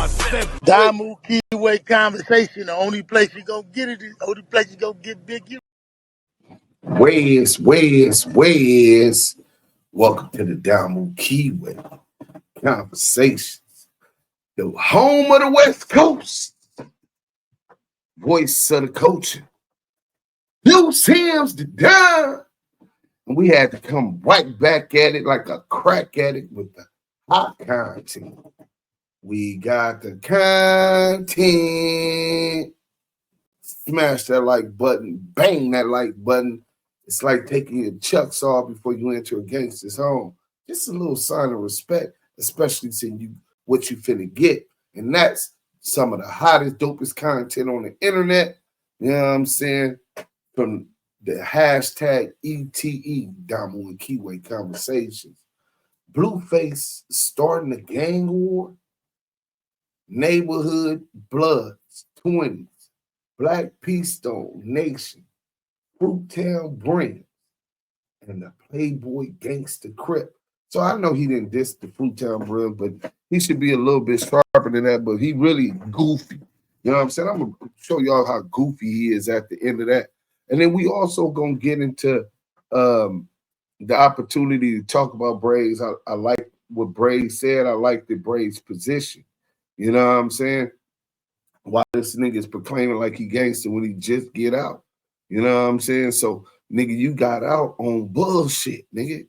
Damu, Kiwe conversation. The only place you gonna get it is the only place you gonna get big. Where's. Welcome to the Damu Kiwe Conversations, the home of the West Coast, voice of the culture. Duse hymns the dime. And we had to come right back at it like a crack at it with the hot content. We got the content. Smash that like button, bang that like button. It's like taking your chucks off before you enter a gangster's home. Just a little sign of respect, especially since what you finna get. And that's some of the hottest, dopest content on the internet. You know what I'm saying? From the hashtag ETE, Damu and Kiwe Conversations. Blueface starting a gang war. Neighborhood Bloods, 20s. Black Peace Stone Nation. Fruittown Brand. And the Playboy Gangster Crip. So I know he didn't diss the Fruittown Brand, but he should be a little bit sharper than that, but he really goofy. You know what I'm saying? I'm going to show y'all how goofy he is at the end of that. And then we also going to get into the opportunity to talk about Brazy. I like what Brazy said. I like the Brazy position. You know what I'm saying? Why this nigga is proclaiming like he gangster when he just get out. You know what I'm saying? So, nigga, you got out on bullshit, nigga. You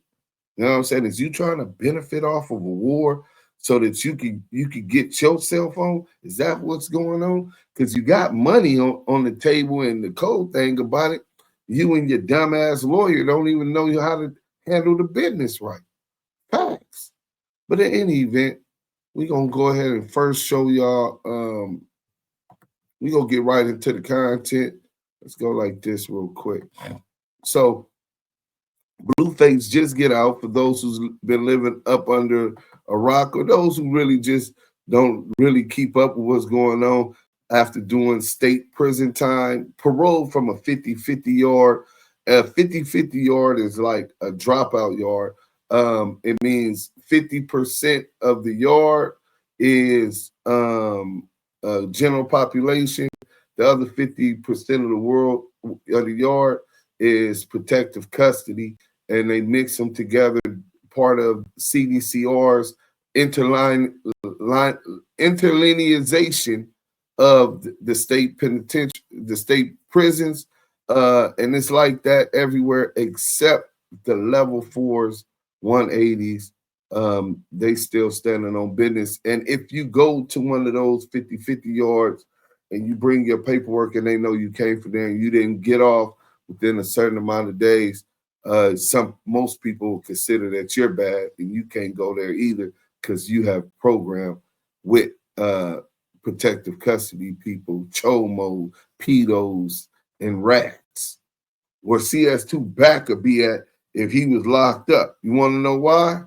know what I'm saying? Is you trying to benefit off of a war so that you could get your cell phone? Is that what's going on? Because you got money on the table, and the cold thing about it, you and your dumbass lawyer don't even know how to handle the business right. Facts. But in any event, we're going to go ahead and first show y'all, we're going to get right into the content. Let's go like this real quick. So, Blueface just get out for those who's been living up under a rock or those who really just don't really keep up with what's going on after doing state prison time. Parole from a 50-50 yard. A 50-50 yard is like a dropout yard. It means 50% of the yard is general population. The other 50% of the world of the yard is protective custody, and they mix them together, part of CDCR's interlineation of the state penitentiary, the state prisons, and it's like that everywhere except the level 4s, 180s. They still standing on business. And if you go to one of those 50-50 yards and you bring your paperwork and they know you came from there and you didn't get off within a certain amount of days, most people consider that you're bad and you can't go there either because you have programmed with protective custody people, chomo, pedos, and rats. Where CS2BACK would be at if he was locked up. You want to know why?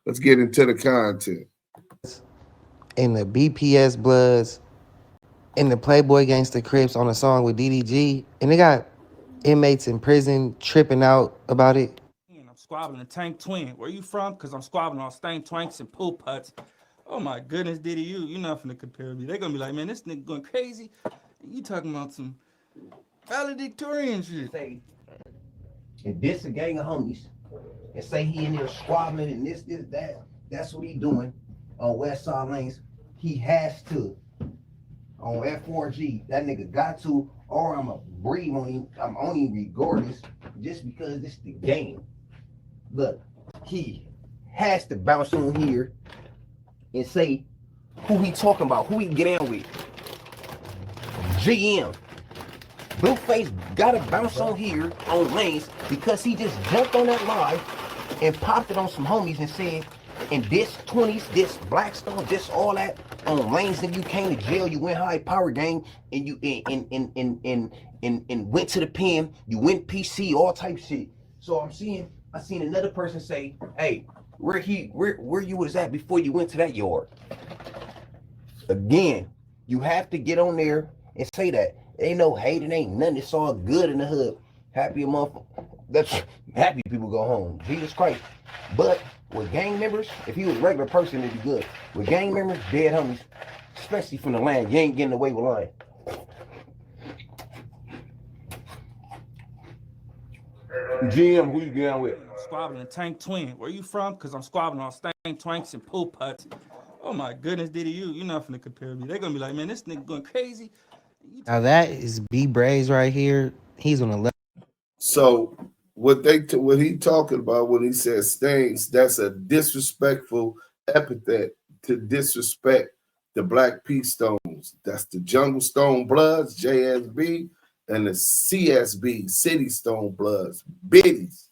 Let's get into the content. And the BPS Bloods and the Playboy Gangster Crips on a song with DDG, and they got inmates in prison tripping out about it. I'm squabbling a tank twin. Where you from? Because I'm squabbling on stank twanks and pool putts. Oh my goodness, Diddy, you're not finna compare me. They're gonna be like, man, this nigga going crazy. You talking about some valedictorian shit. Say, and this a gang of homies, and say he in there squabbling and this, that. That's what he doing on West Side Lanes. He has to. On F4G, that nigga got to, or I'ma breathe on him. I'm on him regardless, just because this the game. Look, he has to bounce on here and say who he talking about, who he get in with. GM. Blueface gotta bounce on here on lanes because he just jumped on that live and popped it on some homies and said, and this 20s, this Blackstone, this all that on lanes that you came to jail, you went high power gang, and you and went to the pen, you went PC, all type shit. So I seen another person say, hey, where you was at before you went to that yard. Again, you have to get on there and say that. Ain't no hate, it ain't nothing, it's all good in the hood. Happy a month. That's happy people go home. Jesus Christ. But With gang members, if he was a regular person, it'd be good. With gang members, dead homies, especially from the land, you ain't getting away with lying. GM, who you down with? I'm squabbling Tank Twin. Where you from? Cause I'm squabbling on Stank Twanks and Pool Putts. Oh my goodness, Diddy, you not finna compare me. They gonna be like, man, this nigga going crazy. Now that is B Brazy right here. He's on the left. So what he talking about when he says stains, that's a disrespectful epithet to disrespect the Black P Stones. That's the Jungle Stone Bloods, JSB, and the CSB, City Stone Bloods, Biddies,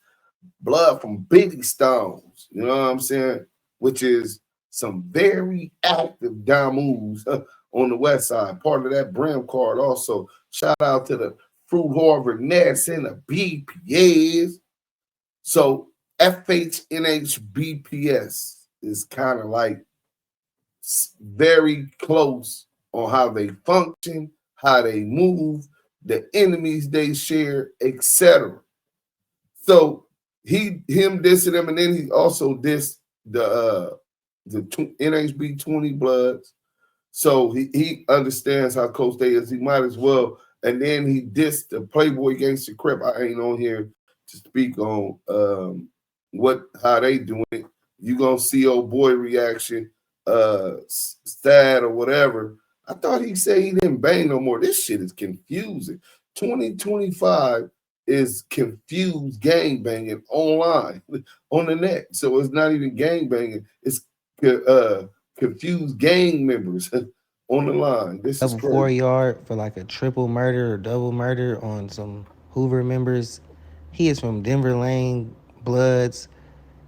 blood from Biddy Stones. You know what I'm saying? Which is some very active Damus on the west side, part of that Brim card also. Shout out to the Fruit Harvard Nets and the BPS. So FHNH BPS is kind of like very close on how they function, how they move, the enemies they share, etc. So him dissing them, and then he also dissed the NHB 20 Bloods. So he understands how close they is. He might as well. And then he dissed the Playboy Gangster Crip. I ain't on here to speak on how they doing it. You gonna see old boy reaction, stat or whatever. I thought he said he didn't bang no more. This shit is confusing. 2025 is confused gang banging online on the net. So it's not even gang banging. It's confused gang members on the line. This is Level crazy. 4 yard for like a triple murder or double murder on some Hoover members. He is from Denver Lane Bloods,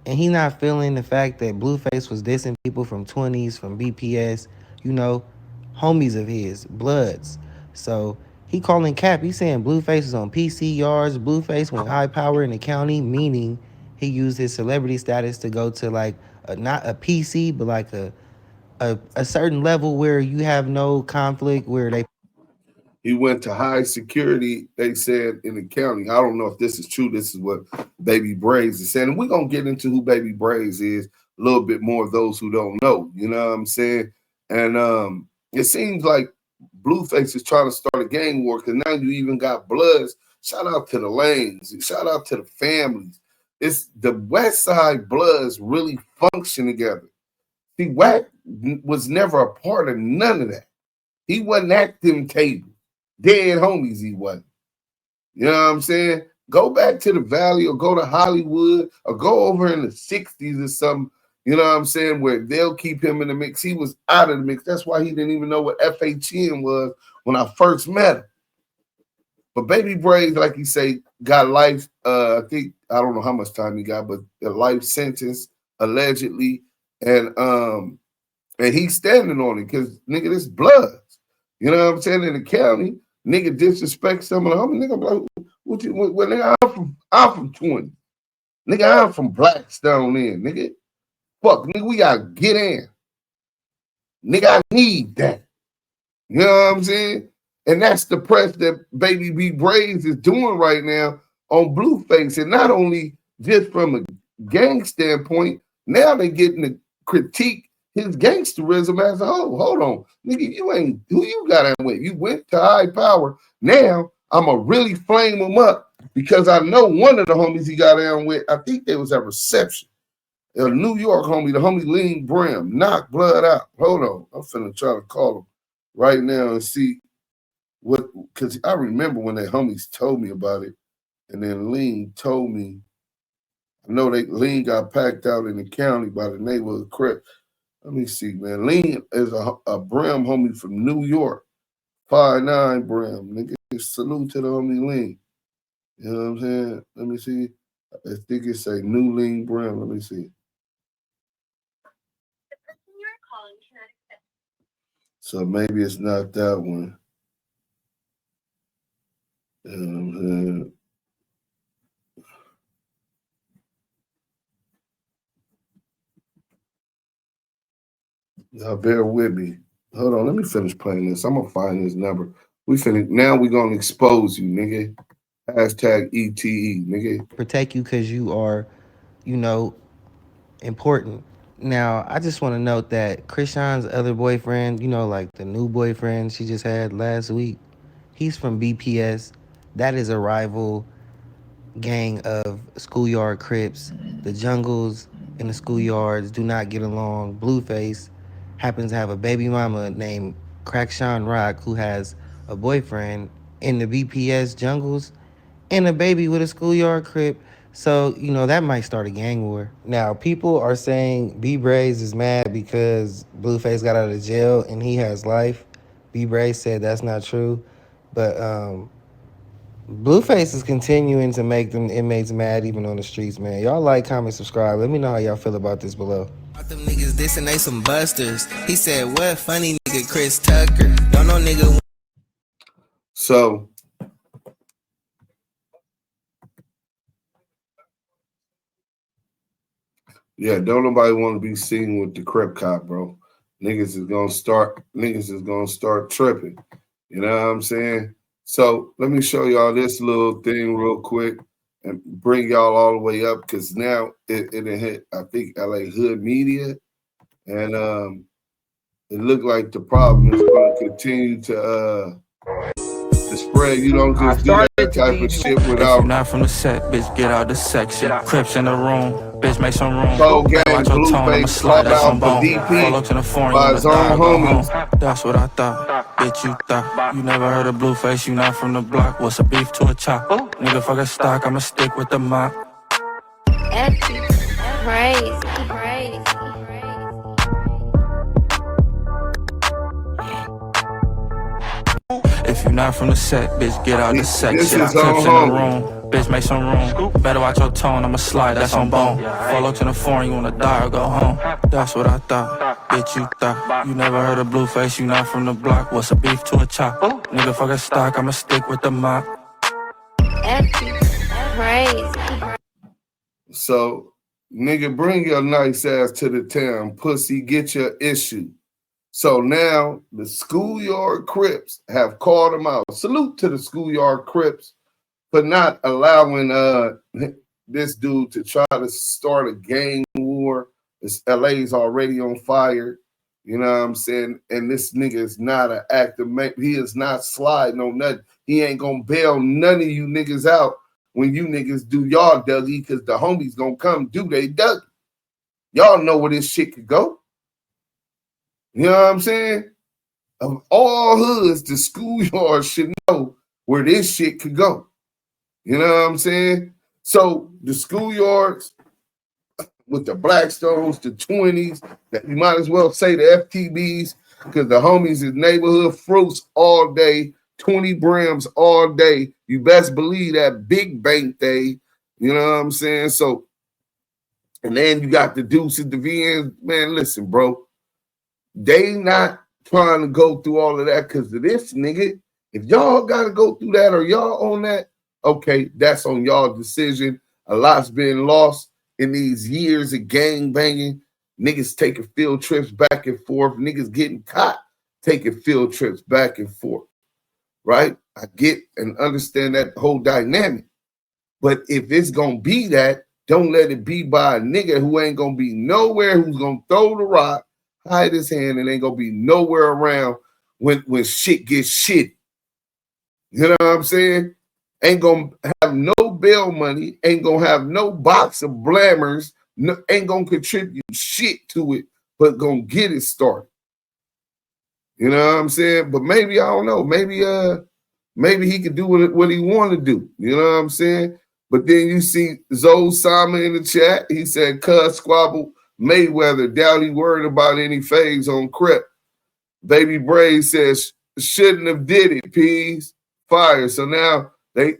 and he not feeling the fact that Blueface was dissing people from 20s, from BPS, you know, homies of his, Bloods. So he calling cap. He saying Blueface is on PC yards. Blueface went high power in the county, meaning he used his celebrity status to go to like not a PC, but like a certain level where you have no conflict, where they He went to high security, they said, in the county. I don't know if this is true. This is what Baby Brazy is saying. And we're going to get into who Baby Brazy is, a little bit more of those who don't know. You know what I'm saying? And it seems like Blueface is trying to start a gang war because now you even got Bloods. Shout out to the Lanes. Shout out to the families. It's the West Side Bloods really function together. See, Wack was never a part of none of that. He wasn't at them tables. Dead homies he wasn't. You know what I'm saying? Go back to the Valley or go to Hollywood or go over in the 60s or something, you know what I'm saying, where they'll keep him in the mix. He was out of the mix. That's why he didn't even know what FHN was when I first met him. But Baby Brazy, like you say, got life, I think, I don't know how much time he got, but a life sentence, allegedly. And he's standing on it because, nigga, this blood. You know what I'm saying? In the county, nigga disrespect some of the homies. Nigga, like, well, nigga, I'm from 20. Nigga, I'm from Blackstone in, nigga. Fuck, nigga, we gotta get in. Nigga, I need that. You know what I'm saying? And that's the press that Baby B Brazy is doing right now on Blueface. And not only just from a gang standpoint, now they're getting to critique his gangsterism as a whole. Hold on. Nigga, you ain't who you got in with. You went to high power. Now I'ma really flame him up because I know one of the homies he got down with, I think there was a reception. A New York homie, the homie Lean Brim, knock blood out. Hold on. I'm finna try to call him right now and see what, because I remember when they homies told me about it, and then Lean told me, I know Lean got packed out in the county by the neighborhood Crip. Let me see, man. Lean is a Brim homie from New York. 5'9" Brim. Nigga, salute to the homie Lean. You know what I'm saying? Let me see. I think it say New Lean Brim. Let me see. So maybe it's not that one. You know what I'm saying? Y'all bear with me. Hold on, let me finish playing this. I'm gonna find his number. Now we're gonna expose you, nigga. Hashtag ETE, nigga. protect you because you are, you know, important. Now, I just want to note that Krishan's other boyfriend, you know, like the new boyfriend she just had last week, he's from BPS. That is a rival gang of schoolyard crips. The jungles and the schoolyards do not get along. Blueface happens to have a baby mama named Crackshawn Rock who has a boyfriend in the BPS jungles and a baby with a schoolyard crip. So, you know, that might start a gang war. Now, people are saying B Brazy is mad because Blueface got out of jail and he has life. B Brazy said that's not true. But Blueface is continuing to make them inmates mad even on the streets, man. Y'all like, comment, subscribe. Let me know how y'all feel about this below. Them niggas dissing, they some busters. He said, what funny nigga Chris Tucker? Don't know nigga. So yeah, don't nobody want to be seen with the Crip cop, bro. Niggas is gonna start tripping. You know what I'm saying? So let me show y'all this little thing real quick and bring y'all all the way up because now it hit, I think, LA Hood Media, and it looked like the problem is going to continue to spread. You don't just do that type of shit without. If you're not from the set, bitch, get out the section. Crips in the room, bitch, make some room. Whole gang, Watch your tone, I'ma Blueface, slide, that's club on out for bone. DP Follow to the foreign, by you his wanna own die, go homies. home. That's what I thought, bitch, you thought. You never heard of Blueface, you not from the block. What's a beef to a chop? Nigga, fuck a stock, I'ma stick with the mop. Antics, crazy. If you're not from the set, bitch, get out the section. This is Crips in the on room, bitch, make some room. Better watch your tone, I'ma slide, that's on bone. Follow to the foreign, you wanna die or go home. That's what I thought, bitch, you thought. You never heard of Blueface, you not from the block. What's a beef to a chop? Nigga, fuck a stock, I'ma stick with the mop. Antics, crazy. So, nigga, bring your nice ass to the town, pussy. Get your issue. So now the Schoolyard Crips have called him out. Salute to the Schoolyard Crips for not allowing this dude to try to start a gang war. This LA's already on fire. You know what I'm saying? And this nigga is not an active man. He is not sliding on nothing. He ain't gonna bail none of you niggas out when you niggas do y'all Dougie, because the homies gonna come do they Dougie. Y'all know where this shit could go. You know what I'm saying? Of all hoods, the schoolyard should know where this shit could go. You know what I'm saying? So the schoolyards with the Blackstones, the 20s, that you might as well say the FTBs, because the homies is neighborhood fruits all day, 20 brims all day. You best believe that big bank day. You know what I'm saying? So, and then you got the Duse, the VNs. Man, listen, bro. They not trying to go through all of that because of this nigga. If y'all got to go through that or y'all on that, okay, that's on y'all decision. A lot's been lost in these years of gang banging. Niggas taking field trips back and forth. Niggas getting caught taking field trips back and forth, right? I get and understand that whole dynamic. But if it's going to be that, don't let it be by a nigga who ain't going to be nowhere, who's going to throw the rock, hide his hand, and ain't gonna be nowhere around when shit gets shitty. You know what I'm saying? Ain't gonna have no bail money, ain't gonna have no box of blammers, no, ain't gonna contribute shit to it, but gonna get it started. You know what I'm saying? But maybe, I don't know, maybe he could do what he want to do. You know what I'm saying? But then you see Zoe Sama in the chat. He said, "Cuz squabble Mayweather, doubt he worried about any phase on Crip." Baby Brazy says, "Shouldn't have did it, peas." Fire. So now they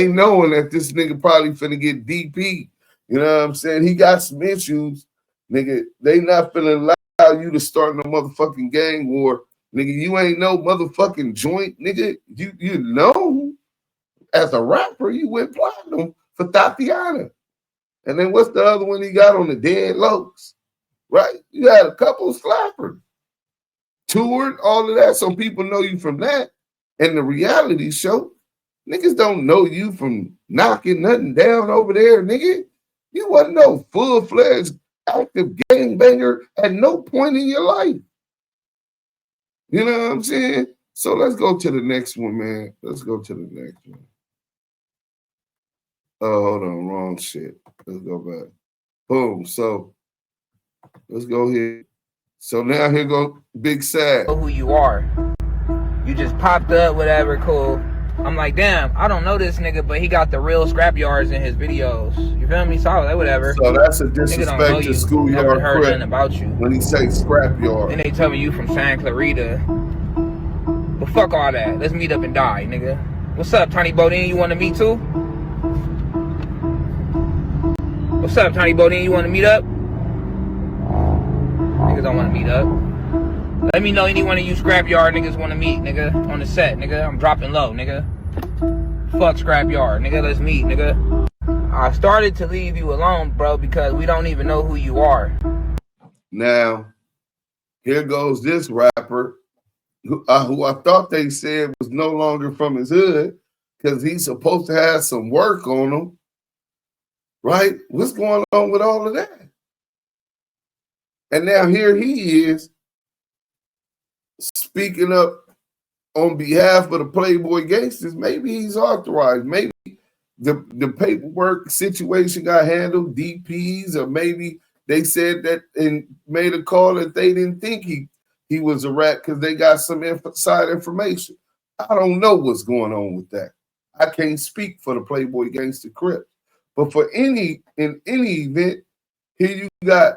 knowing that this nigga probably finna get DP. You know what I'm saying? He got some issues. Nigga, they not finna allow you to start no motherfucking gang war. Nigga, you ain't no motherfucking joint. Nigga, you know, as a rapper, you went platinum for Tatiana. And then what's the other one he got on the Dead Locs? Right? You had a couple of slappers. Toured, all of that, so people know you from that. And the reality show, niggas don't know you from knocking nothing down over there, nigga. You wasn't no full-fledged active gangbanger at no point in your life. You know what I'm saying? So let's go to the next one, man. Let's go to the next one. Oh, hold on, wrong shit. Let's go back. Boom. So let's go here. So now here go Big Sad. Who you are. You just popped up, whatever, cool. I'm like, damn, I don't know this nigga, but he got the real scrap yards in his videos. You feel me? So I was like, whatever. So that's a disrespect to School Yard Crip about you. when he say scrap yard. Then they tell me you from Santa Clarita. But fuck all that. Let's meet up and die, nigga. What's up, Tiny Bodine? You want to meet too? What's up, Tiny Bodine? You want to meet up? Niggas don't want to meet up. Let me know any one of you scrapyard niggas want to meet, nigga, on the set, nigga. I'm dropping low, nigga. Fuck scrapyard, nigga. Let's meet, nigga. I started to leave you alone, bro, because we don't even know who you are. Now, here goes this rapper who I thought they said was no longer from his hood because he's supposed to have some work on him, right? What's going on with all of that? And now here he is speaking up on behalf of the Playboy gangsters. Maybe he's authorized. Maybe the paperwork situation got handled, DPs, or maybe they said that and made a call that they didn't think he was a rat because they got some inside information. I don't know what's going on with that. I can't speak for the Playboy Gangster Crip. But in any event, here you got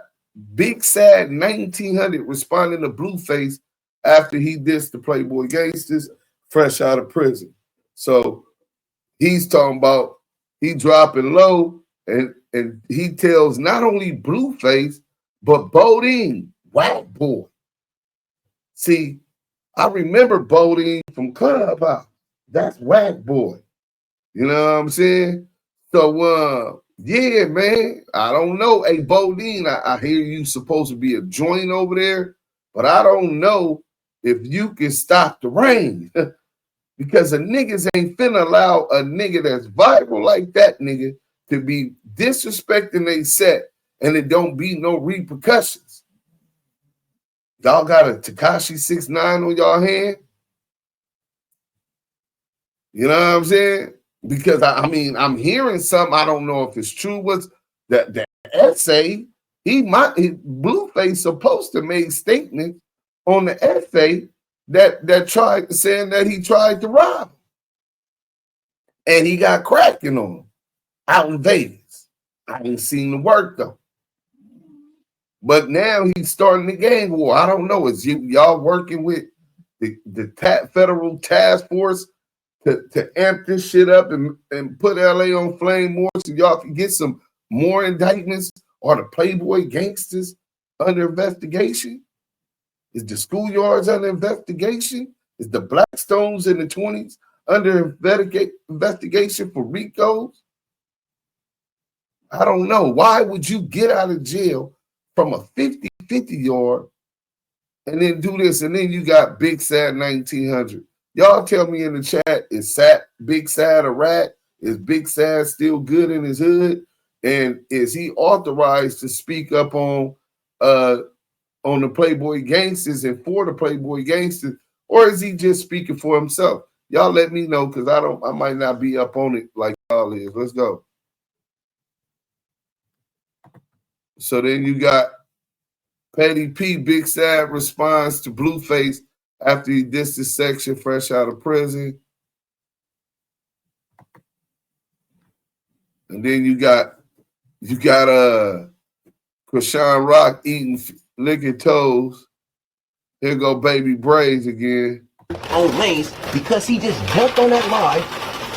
Big Sad 1900 responding to Blueface after he dissed the Playboy Gangsters fresh out of prison. So he's talking about he dropping low, and he tells not only Blueface, but Bodine, whack boy. See, I remember Bodine from Clubhouse. That's whack boy. You know what I'm saying? So, yeah, man, I don't know. Hey, Bodine, I hear you supposed to be a joint over there, but I don't know if you can stop the rain because the niggas ain't finna allow a nigga that's viral like that nigga to be disrespecting they set and it don't be no repercussions. Y'all got a Tekashi 6ix9ine on y'all hand? You know what I'm saying? Because I mean, I'm hearing something. I don't know if it's true. What's the essay? Blueface supposed to make statements on the essay that tried saying that he tried to rob him. And he got cracking on him out in Vegas. I ain't seen the work though. But now he's starting the gang war. I don't know. Is y'all working with the federal task force to amp this shit up and put LA on flame more so y'all can get some more indictments? Are the Playboy gangsters under investigation? Is the schoolyards under investigation? Is the Blackstones in the 20s under investigation for RICOs? I don't know. Why would you get out of jail from a 50-50 yard and then do this? And then you got Big Sad 1900. Y'all tell me in the chat, is Big Sad a rat? Is Big Sad still good in his hood? And is he authorized to speak up on the Playboy gangsters and for the Playboy gangsters? Or is he just speaking for himself? Y'all let me know because I might not be up on it like y'all is. Let's go. So then you got Petty P, Big Sad responds to Blueface after he dissed his section fresh out of prison. And then you got Krishan Rock eating licking toes. Here go Baby Brazy again. On lanes because he just jumped on that live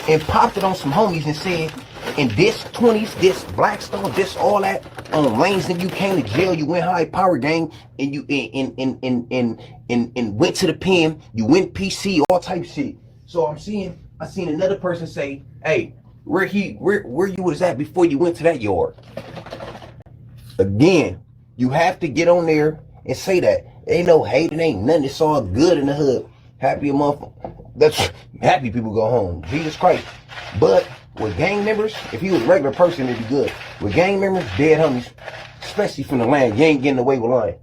and popped it on some homies and said, and this 20s, this Blackstone, this all that on lanes, and you came to jail, you went high power gang, and you and went to the pen, you went PC, all type shit. So I seen another person say, hey, where you was at before you went to that yard. Again, you have to get on there and say that. Ain't no hate, it ain't nothing, it's all good in the hood. Happy a motherfucker. That's happy people go home. Jesus Christ. But with gang members, if he was a regular person, it'd be good. With gang members, dead homies, especially from the land. You ain't getting away with lying.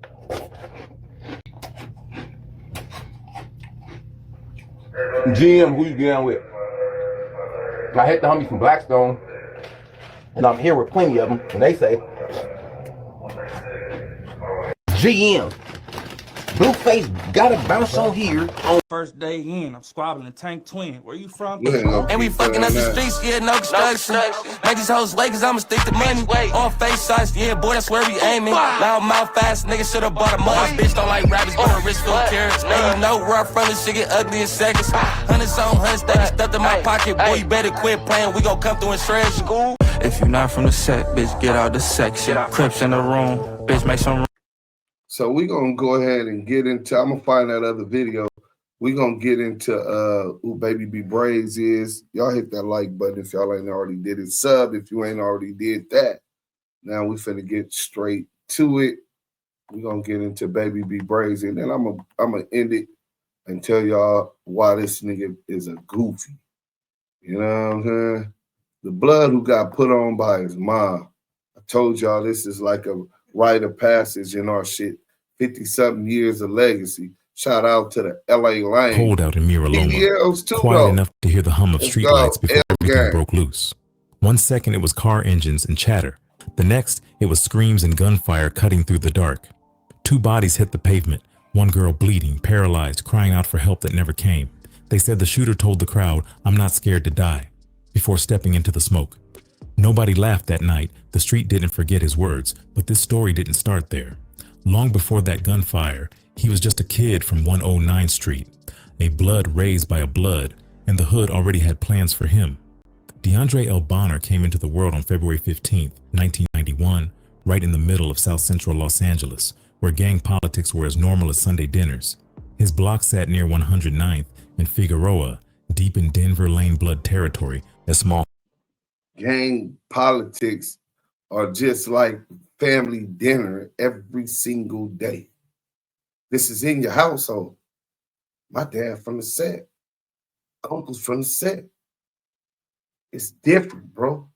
GM, who you getting with? I hit the homies from Blackstone, and I'm here with plenty of them, and they say, GM, Blueface gotta bounce on here. First day in, I'm squabbling Tank Twin. Where you from? And we fucking up the streets, yeah, no construction. Make these hoes wait, cause I'ma stick to money. All face shots, yeah, boy, that's where we aiming. Loud mouth fast, nigga should've bought a money. Bitch don't like rappers, but her wrist full of carrots. Now you know where I'm from, this shit get ugly in seconds. Hundreds on hundreds, that be stuffed in my pocket. Boy, you better quit playing, we gon' come through and shred you. If you not from the set, bitch, get out the section. Crips in the room, bitch, make some. So we're going to go ahead and get into, I'm going to find that other video. We're going to get into who Baby B Brazy is. Y'all hit that like button if y'all ain't already did it. Sub if you ain't already did that. Now we finna get straight to it. We're going to get into Baby B Brazy. And then I'm gonna end it and tell y'all why this nigga is a goofy. You know what I'm saying? The blood who got put on by his mom. I told y'all this is like a rite of passage in our shit. 50-something years of legacy. Shout out to the LA Lane. Cold out in Miraloma. Quiet enough to hear the hum of streetlights before everything broke loose. 1 second it was car engines and chatter. The next it was screams and gunfire cutting through the dark. 2 bodies hit the pavement. 1 girl bleeding, paralyzed, crying out for help that never came. They said the shooter told the crowd, "I'm not scared to die," before stepping into the smoke. Nobody laughed that night. The street didn't forget his words, but this story didn't start there. Long before that gunfire, he was just a kid from 109th Street, a blood raised by a blood, and the hood already had plans for him. DeAndre L. Bonner came into the world on February 15, 1991, right in the middle of South Central Los Angeles, where gang politics were as normal as Sunday dinners. His block sat near 109th and Figueroa, deep in Denver Lane Blood territory, a small gang politics are just like family dinner every single day. This is in your household. My dad from the set. Uncle's from the set. It's different, bro.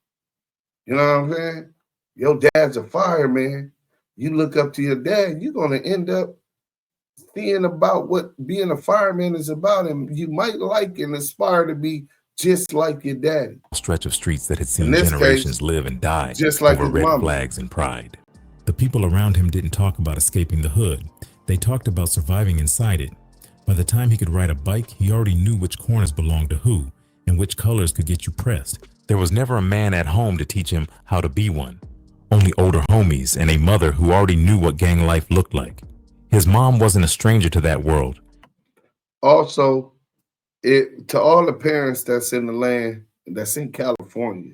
You know what I'm saying? Your dad's a fireman. You look up to your dad, you're going to end up seeing about what being a fireman is about, and you might like and aspire to be just like your daddy. Stretch of streets that had seen generations live and die just like over red flags and pride. The people around him didn't talk about escaping the hood. They talked about surviving inside it. By the time he could ride a bike, he already knew which corners belonged to who and which colors could get you pressed. There was never a man at home to teach him how to be one. Only older homies and a mother who already knew what gang life looked like. His mom wasn't a stranger to that world. Also, to all the parents that's in the land, that's in California,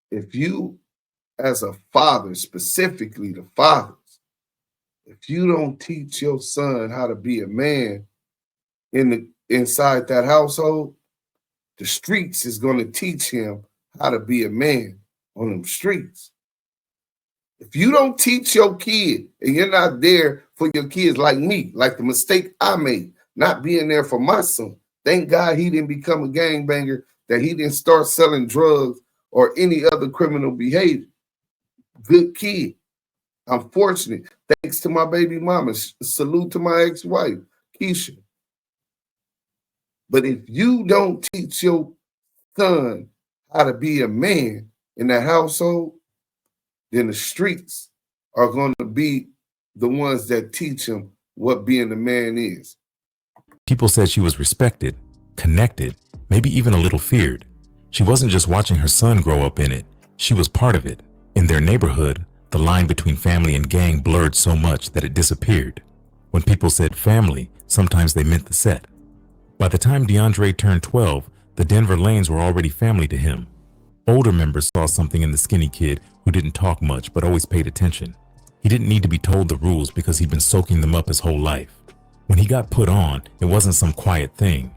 if you, as a father, specifically the fathers, if you don't teach your son how to be a man inside that household, the streets is going to teach him how to be a man on them streets. If you don't teach your kid and you're not there for your kids like me, like the mistake I made, not being there for my son. Thank God he didn't become a gangbanger, that he didn't start selling drugs or any other criminal behavior. Good kid. I'm fortunate. Thanks to my baby mama. Salute to my ex-wife, Keisha. But if you don't teach your son how to be a man in that household, then the streets are going to be the ones that teach him what being a man is. People said she was respected, connected, maybe even a little feared. She wasn't just watching her son grow up in it. She was part of it. In their neighborhood, the line between family and gang blurred so much that it disappeared. When people said family, sometimes they meant the set. By the time DeAndre turned 12, the Denver Lanes were already family to him. Older members saw something in the skinny kid who didn't talk much but always paid attention. He didn't need to be told the rules because he'd been soaking them up his whole life. When he got put on, it wasn't some quiet thing.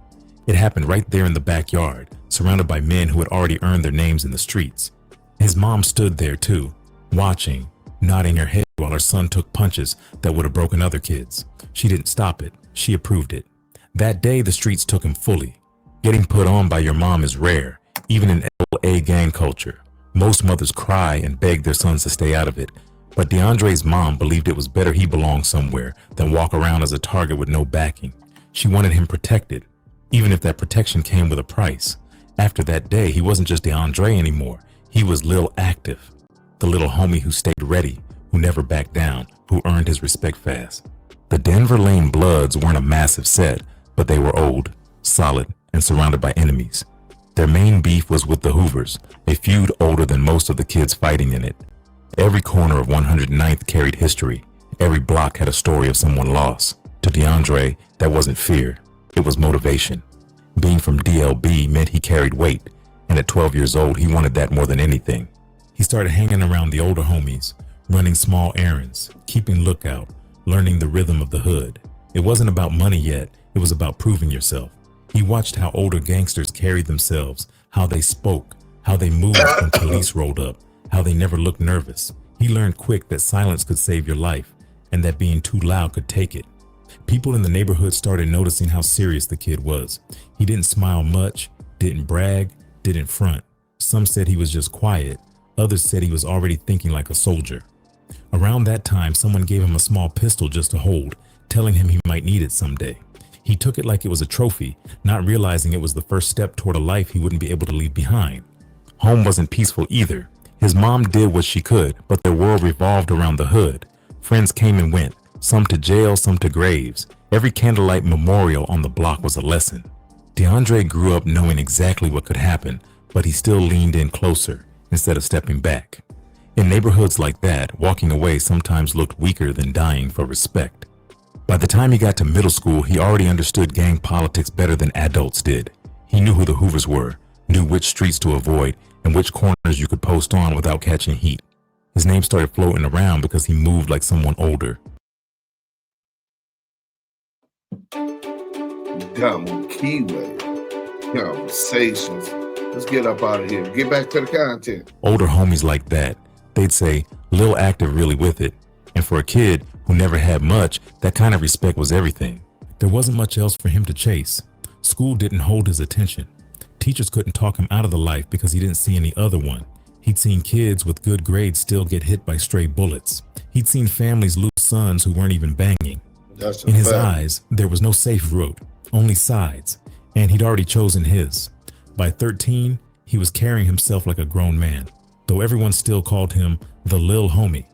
It happened right there in the backyard, surrounded by men who had already earned their names in the streets. His mom stood there too, watching, nodding her head while her son took punches that would have broken other kids. She didn't stop it. She approved it. That day, the streets took him fully. Getting put on by your mom is rare, even in LA gang culture. Most mothers cry and beg their sons to stay out of it, But DeAndre's mom believed it was better he belonged somewhere than walk around as a target with no backing. She wanted him protected, even if that protection came with a price. After that day, he wasn't just DeAndre anymore. He was Lil Active, the little homie who stayed ready, who never backed down, who earned his respect fast. The Denver Lane Bloods weren't a massive set, but they were old, solid, and surrounded by enemies. Their main beef was with the Hoovers, a feud older than most of the kids fighting in it. Every corner of 109th carried history. Every block had a story of someone lost. To DeAndre, that wasn't fear. It was motivation. Being from DLB meant he carried weight, and at 12 years old, he wanted that more than anything. He started hanging around the older homies, running small errands, keeping lookout, learning the rhythm of the hood. It wasn't about money yet. It was about proving yourself. He watched how older gangsters carried themselves, how they spoke, how they moved when police rolled up, how they never looked nervous. He learned quick that silence could save your life, and that being too loud could take it. People in the neighborhood started noticing how serious the kid was. He didn't smile much, didn't brag, didn't front. Some said he was just quiet. Others said he was already thinking like a soldier. Around that time, someone gave him a small pistol just to hold, telling him he might need it someday. He took it like it was a trophy, not realizing it was the first step toward a life he wouldn't be able to leave behind. Home wasn't peaceful either. His mom did what she could, but their world revolved around the hood. Friends came and went, some to jail, some to graves. Every candlelight memorial on the block was a lesson. DeAndre grew up knowing exactly what could happen, but he still leaned in closer instead of stepping back. In neighborhoods like that, walking away sometimes looked weaker than dying for respect. By the time he got to middle school, he already understood gang politics better than adults did. He knew who the Hoovers were, knew which streets to avoid, and which corners you could post on without catching heat. His name started floating around because he moved like someone older. Damu, Kiwe, conversations. Let's get up out of here. Get back to the content. Older homies like that, they'd say, Lil Active really with it. And for a kid who never had much, that kind of respect was everything. There wasn't much else for him to chase. School didn't hold his attention. Teachers couldn't talk him out of the life because he didn't see any other one. He'd seen kids with good grades still get hit by stray bullets. He'd seen families lose sons who weren't even banging. In his eyes, there was no safe route, only sides, and he'd already chosen his. By 13, he was carrying himself like a grown man, though everyone still called him the Lil Homie.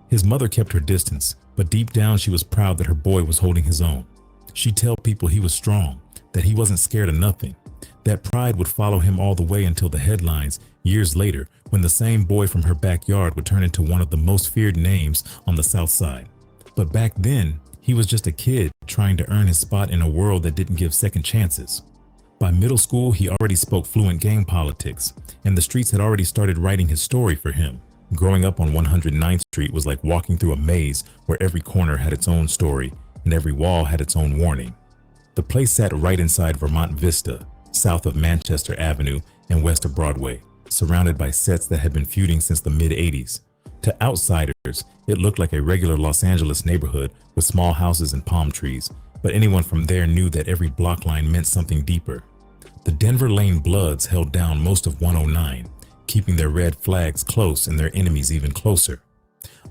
His mother kept her distance, but deep down she was proud that her boy was holding his own. She'd tell people he was strong, that he wasn't scared of nothing. That pride would follow him all the way until the headlines, years later, when the same boy from her backyard would turn into one of the most feared names on the South Side. But back then, he was just a kid trying to earn his spot in a world that didn't give second chances. By middle school, he already spoke fluent gang politics, and the streets had already started writing his story for him. Growing up on 109th Street was like walking through a maze where every corner had its own story and every wall had its own warning. The place sat right inside Vermont Vista, south of Manchester Avenue and west of Broadway, surrounded by sets that had been feuding since the mid-80s. To outsiders, it looked like a regular Los Angeles neighborhood with small houses and palm trees, but anyone from there knew that every block line meant something deeper. The Denver Lane Bloods held down most of 109, keeping their red flags close and their enemies even closer.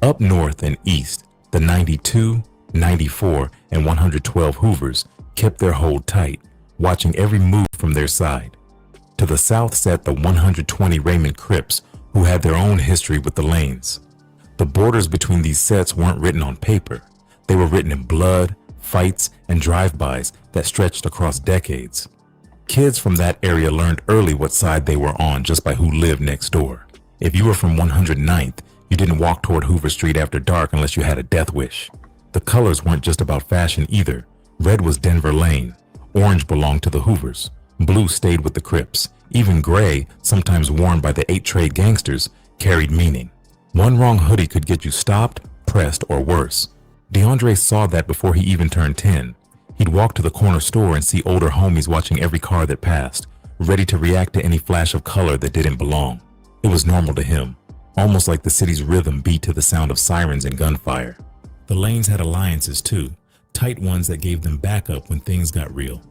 Up north and east, the 92, 94, and 112 Hoovers kept their hold tight, watching every move from their side. To the south sat the 120 Raymond Crips, who had their own history with the Lanes. The borders between these sets weren't written on paper. They were written in blood, fights, and drive-bys that stretched across decades. Kids from that area learned early what side they were on just by who lived next door. If you were from 109th, you didn't walk toward Hoover Street after dark unless you had a death wish. The colors weren't just about fashion either. Red was Denver Lane. Orange belonged to the Hoovers. Blue stayed with the Crips. Even gray, sometimes worn by the 8-trade gangsters, carried meaning. One wrong hoodie could get you stopped, pressed, or worse. DeAndre saw that before he even turned 10. He'd walk to the corner store and see older homies watching every car that passed, ready to react to any flash of color that didn't belong. It was normal to him, almost like the city's rhythm beat to the sound of sirens and gunfire. The Lanes had alliances too, tight ones that gave them backup when things got real.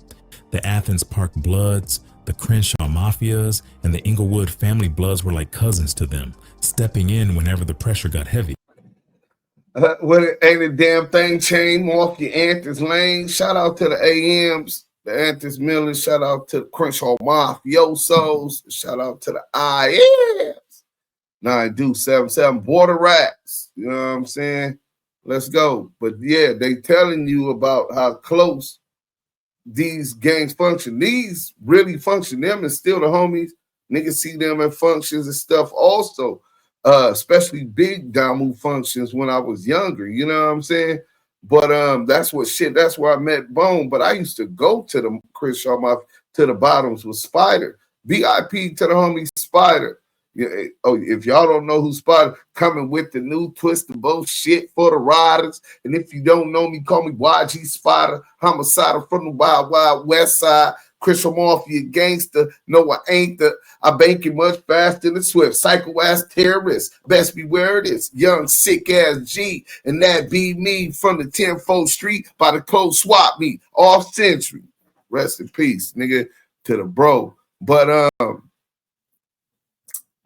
The Athens Park Bloods, the Crenshaw Mafias, and the Inglewood Family Bloods were like cousins to them, stepping in whenever the pressure got heavy. What ain't a damn thing chain off your Antics lane. Shout out to the AMs, the Antics Millers. Shout out to the Crenshaw Mafiosos. Shout out to the IMs. 9277 Border Rats. You know what I'm saying? Let's go. But yeah, they telling you about how close these gangs function. These really function. Them is still the homies. Niggas see them at functions and stuff also. Especially big Damu functions when I was younger, you know what I'm saying? But that's where I met Bone. But I used to go to the Chris Shaw to the bottoms with Spider. VIP to the homie Spider. Yeah, if y'all don't know who Spider, coming with the new twist of both shit for the riders. And if you don't know me, call me YG Spider, homicide from the wild, wild west side. Christian Mafia gangster. No, I ain't I bank it much faster than Swift. Psycho ass terrorist. Best beware it is. Young, sick ass G. And that be me from the 10th Street by the close swap meet. Off century. Rest in peace, nigga, to the bro. But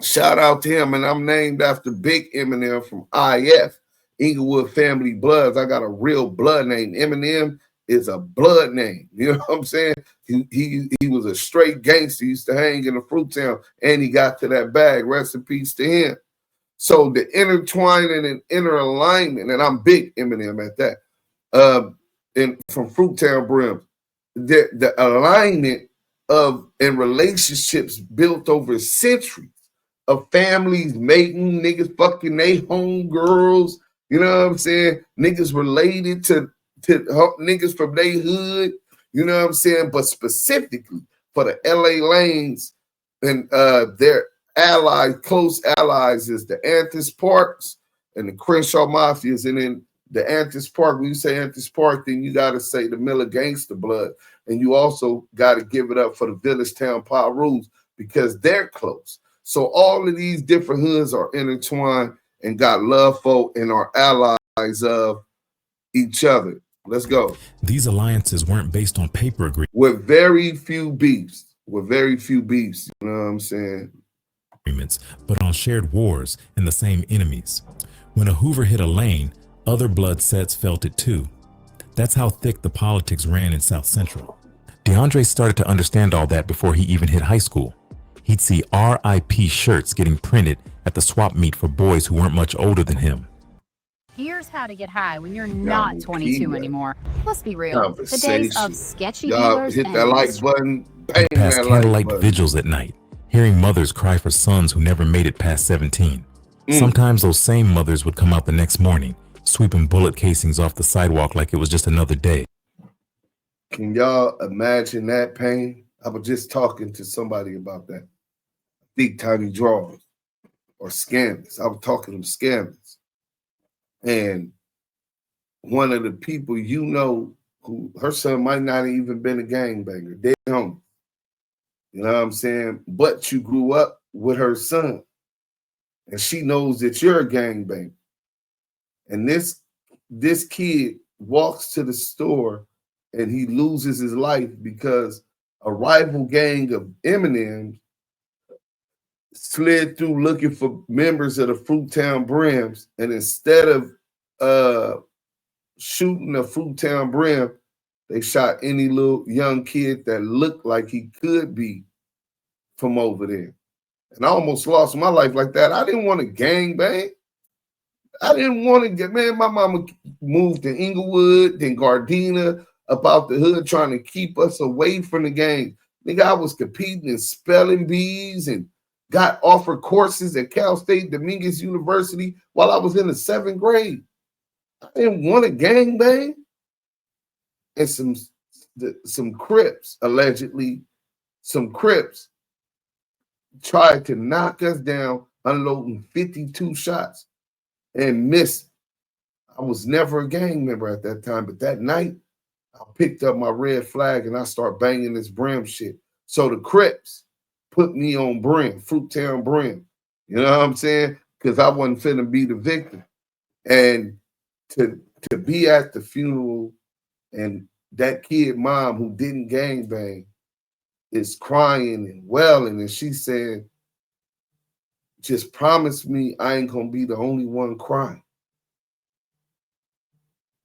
shout out to him, and I'm named after Big Eminem from IF, Inglewood Family Bloods. I got a real blood name. Eminem is a blood name. You know what I'm saying? He was a straight gangster. He used to hang in the Fruit Town, and he got to that bag. Rest in peace to him. So the intertwining and inner alignment, and I'm Big Eminem at that. And from Fruit Town Brims, the alignment of and relationships built over centuries of families mating, niggas fucking they homegirls, you know what I'm saying? Niggas related to niggas from they hood, you know what I'm saying? But specifically for the LA lanes and their allies, close allies is the Antics Parks and the Crenshaw Mafias. And then the Antics Park, when you say Antics Park, then you got to say the Miller Gangster Blood. And you also got to give it up for the Village Town Pyrus because they're close. So all of these different hoods are intertwined and got love for and are allies of each other. Let's go. These alliances weren't based on paper agreements. With very few beefs. You know what I'm saying? But on shared wars and the same enemies. When a Hoover hit a lane, other blood sets felt it too. That's how thick the politics ran in South Central. DeAndre started to understand all that before he even hit high school. He'd see RIP shirts getting printed at the swap meet for boys who weren't much older than him. Here's how to get high when you're not 22 anymore. Let's be real. The days of sketchy dealers hit that like button. Bang past that candlelight like vigils at night, hearing mothers cry for sons who never made it past 17. Sometimes those same mothers would come out the next morning, sweeping bullet casings off the sidewalk like it was just another day. Can y'all imagine that pain? I was just talking to somebody about that. Big tiny drawers or scammers. I was talking to scammers. And one of the people you know, who her son might not have even been a gangbanger, they home. You know what I'm saying? But you grew up with her son. And she knows that you're a gangbanger. And this kid walks to the store and he loses his life because a rival gang of Eminems slid through looking for members of the Fruit Town Brims, and instead of shooting a Fruit Town Brim, they shot any little young kid that looked like he could be from over there. And I almost lost my life like that. I didn't want to gangbang. I didn't want to get, man, my mama moved to Inglewood, then Gardena, about the hood, trying to keep us away from the gang. Nigga, I was competing in spelling bees and got offered courses at Cal State Dominguez University while I was in the 7th grade. I didn't want to gangbang. And some Crips, allegedly, some Crips tried to knock us down, unloading 52 shots and missed. I was never a gang member at that time, but that night, I picked up my red flag and I start banging this Brim shit. So the Crips put me on Brim, Fruit Town Brim. You know what I'm saying? Because I wasn't finna be the victim. And to be at the funeral and that kid mom who didn't gangbang is crying and wailing, and she said, just promise me I ain't gonna be the only one crying.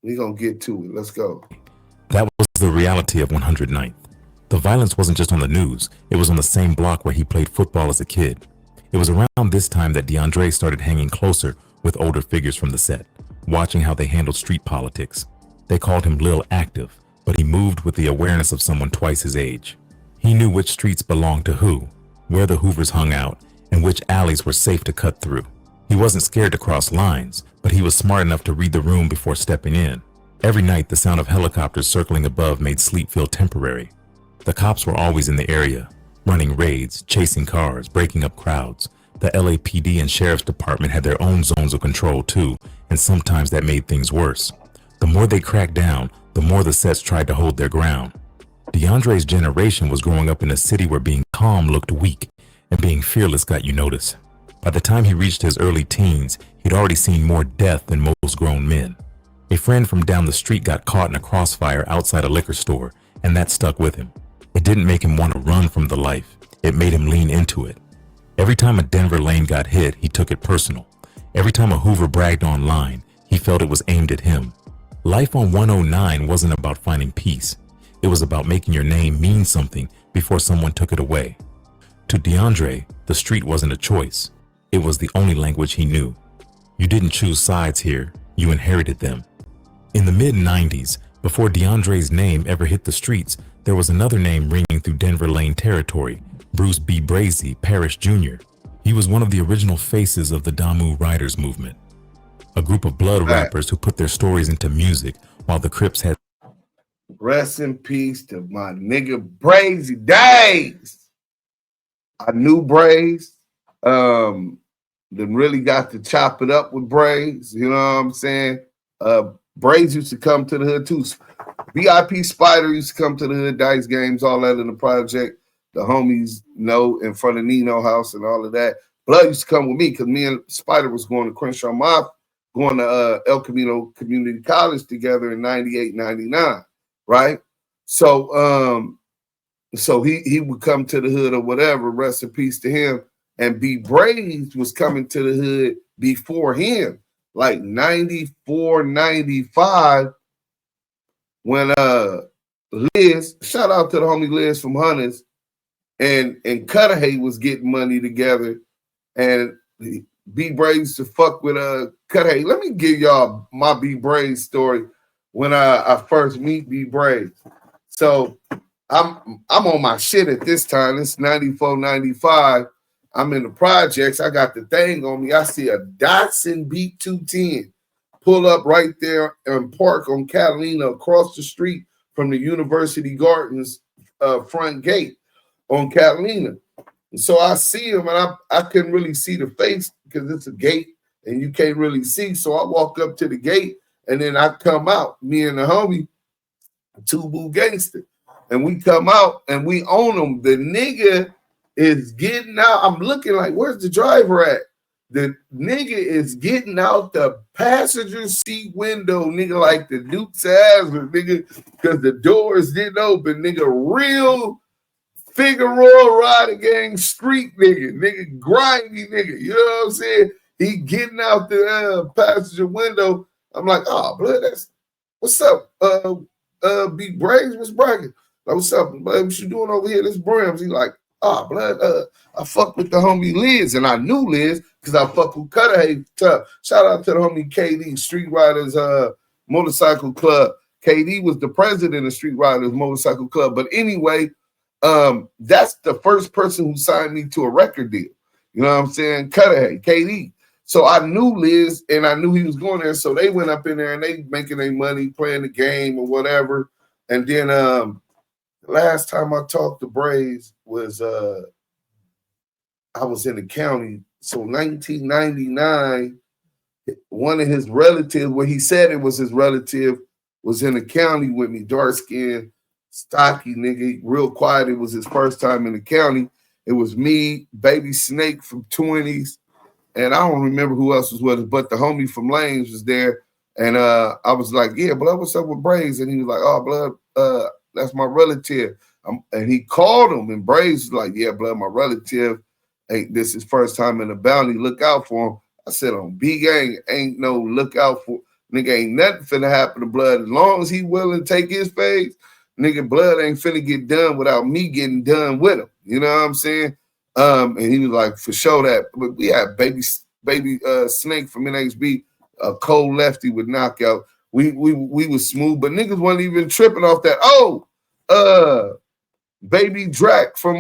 We gonna get to it. Let's go. That was the reality of 109th. The violence wasn't just on the news, it was on the same block where he played football as a kid. It was around this time that DeAndre started hanging closer with older figures from the set, watching how they handled street politics. They called him Lil Active, but he moved with the awareness of someone twice his age. He knew which streets belonged to who, where the Hoovers hung out, and which alleys were safe to cut through. He wasn't scared to cross lines, but he was smart enough to read the room before stepping in. Every night, the sound of helicopters circling above made sleep feel temporary. The cops were always in the area, running raids, chasing cars, breaking up crowds. The LAPD and Sheriff's Department had their own zones of control too, and sometimes that made things worse. The more they cracked down, the more the sets tried to hold their ground. DeAndre's generation was growing up in a city where being calm looked weak, and being fearless got you notice. By the time he reached his early teens, he'd already seen more death than most grown men. A friend from down the street got caught in a crossfire outside a liquor store, and that stuck with him. It didn't make him want to run from the life. It made him lean into it. Every time a Denver lane got hit, he took it personal. Every time a Hoover bragged online, he felt it was aimed at him. Life on 109 wasn't about finding peace. It was about making your name mean something before someone took it away. To DeAndre, the street wasn't a choice. It was the only language he knew. You didn't choose sides here, you inherited them. In the mid-90s, before DeAndre's name ever hit the streets, there was another name ringing through Denver Lane territory, Baby B Brazy, Parrish Jr. He was one of the original faces of the Damu Riders movement, a group of blood rappers who put their stories into music while the Crips had... Rest in peace to my nigga Brazy days. I knew Braze. Then really got to chop it up with Braze. You know what I'm saying? Braze used to come to the hood too. VIP Spider used to come to the hood, dice games, all that in the project. The homies know in front of Nino house and all of that. Blood used to come with me because me and Spider was going to Crenshaw Mob, going to El Camino Community College together in 98, 99, right? So so he would come to the hood or whatever, rest in peace to him. And B Brazy was coming to the hood before him, like 94, 95, when Liz, shout out to the homie Liz from Hunters, and Cudahy was getting money together, and B Brazy used to fuck with Cudahy. Let me give y'all my B Brazy story when I first meet B Brazy. So I'm on my shit at this time. It's 94, 95. I'm in the projects. I got the thing on me. I see a Datsun Beat 210 pull up right there and park on Catalina across the street from the University Gardens front gate on Catalina. And so I see him, and I couldn't really see the face because it's a gate and you can't really see. So I walk up to the gate, and then I come out, me and the homie, Tubu Gangster. And we come out, and we own him. The nigga is getting out. I'm looking like, where's the driver at? The nigga is getting out the passenger seat window, nigga, like the Duke's Hazard, nigga, because the doors didn't open, nigga. Real Figueroa Rider Gang street nigga, grimy nigga. You know what I'm saying? He getting out the passenger window. I'm like, oh, blood, that's what's up? B Brazy, what's bragging? Like, what's up, blood? What you doing over here? This Brams. He like, oh, blood, I fuck with the homie Liz, and I knew Liz because I fuck with Cudahy tough. Shout out to the homie KD, Street Riders Motorcycle Club. KD was the president of Street Riders Motorcycle Club. But anyway, that's the first person who signed me to a record deal. You know what I'm saying? Cudahy, KD. So I knew Liz, and I knew he was going there. So they went up in there, and they making their money, playing the game or whatever. And then last time I talked to Brazy was I was in the county. So 1999, one of his relatives, where he said it was his relative, was in the county with me, dark skinned, stocky nigga, real quiet. It was his first time in the county. It was me, Baby Snake from 20s, and I don't remember who else was with us, but the homie from Lanes was there. And I was like, yeah, blood, what's up with Brazy? And he was like, oh, blood, that's my relative. And he called him, and Brazy was like, yeah, blood, my relative. This is his first time in the bounty. Look out for him. I said, on B Gang, ain't no look out for. Nigga ain't nothing finna happen to Blood. As long as he willing to take his phase, nigga, Blood ain't finna get done without me getting done with him. You know what I'm saying? And he was like, for sure that. But we had baby Snake from NHB, a cold lefty with knockout. We was smooth, but niggas wasn't even tripping off that. Baby Drac from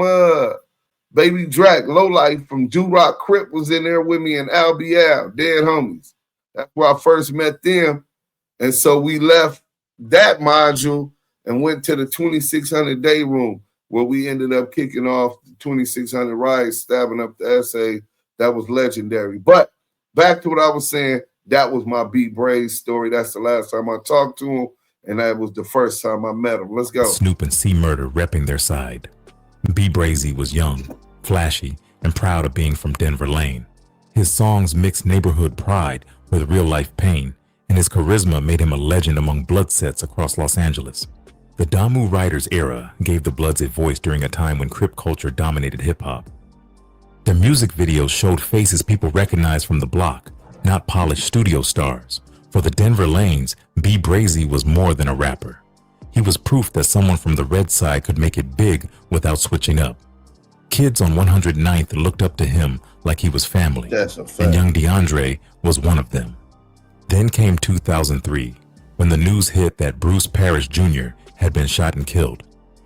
Baby Drac, Lowlife from School Yard Crip was in there with me, and Al dead homies. That's where I first met them. And so we left that module and went to the 2600 day room where we ended up kicking off the 2600 riots, stabbing up the essay. That was legendary. But back to what I was saying, that was my B Brazy story. That's the last time I talked to him, and that was the first time I met him. Let's go. Snoop and C Murder repping their side. B Brazy was young, flashy, and proud of being from Denver Lane. His songs mixed neighborhood pride with real-life pain, and his charisma made him a legend among blood sets across Los Angeles. The Damu Writers era gave the Bloods a voice during a time when Crip culture dominated hip-hop. Their music videos showed faces people recognized from the block, not polished studio stars. For the Denver Lanes, B Brazy was more than a rapper. He was proof that someone from the red side could make it big without switching up. Kids on 109th looked up to him like he was family, and young DeAndre was one of them. Then came 2003, when the news hit that Bruce Parrish Jr. had been shot and killed.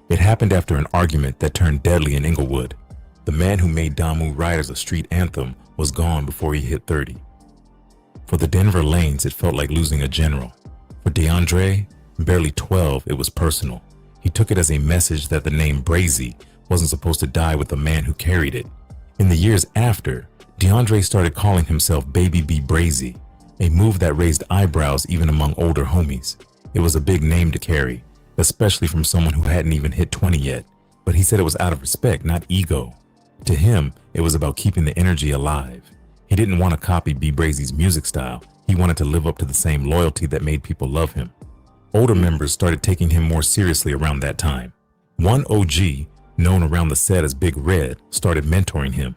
It happened after an argument that turned deadly in Inglewood. The man who made Damu Riders a street anthem was gone before he hit 30. For the Denver Lanes, it felt like losing a general. For DeAndre, barely 12, it was personal. He took it as a message that the name Brazy wasn't supposed to die with the man who carried it. In the years after, DeAndre started calling himself Baby B Brazy, a move that raised eyebrows even among older homies. It was a big name to carry, especially from someone who hadn't even hit 20 yet, but he said it was out of respect, not ego. To him, it was about keeping the energy alive. He didn't want to copy B Brazy's music style. He wanted to live up to the same loyalty that made people love him. Older members started taking him more seriously around that time. One OG, known around the set as Big Red, started mentoring him.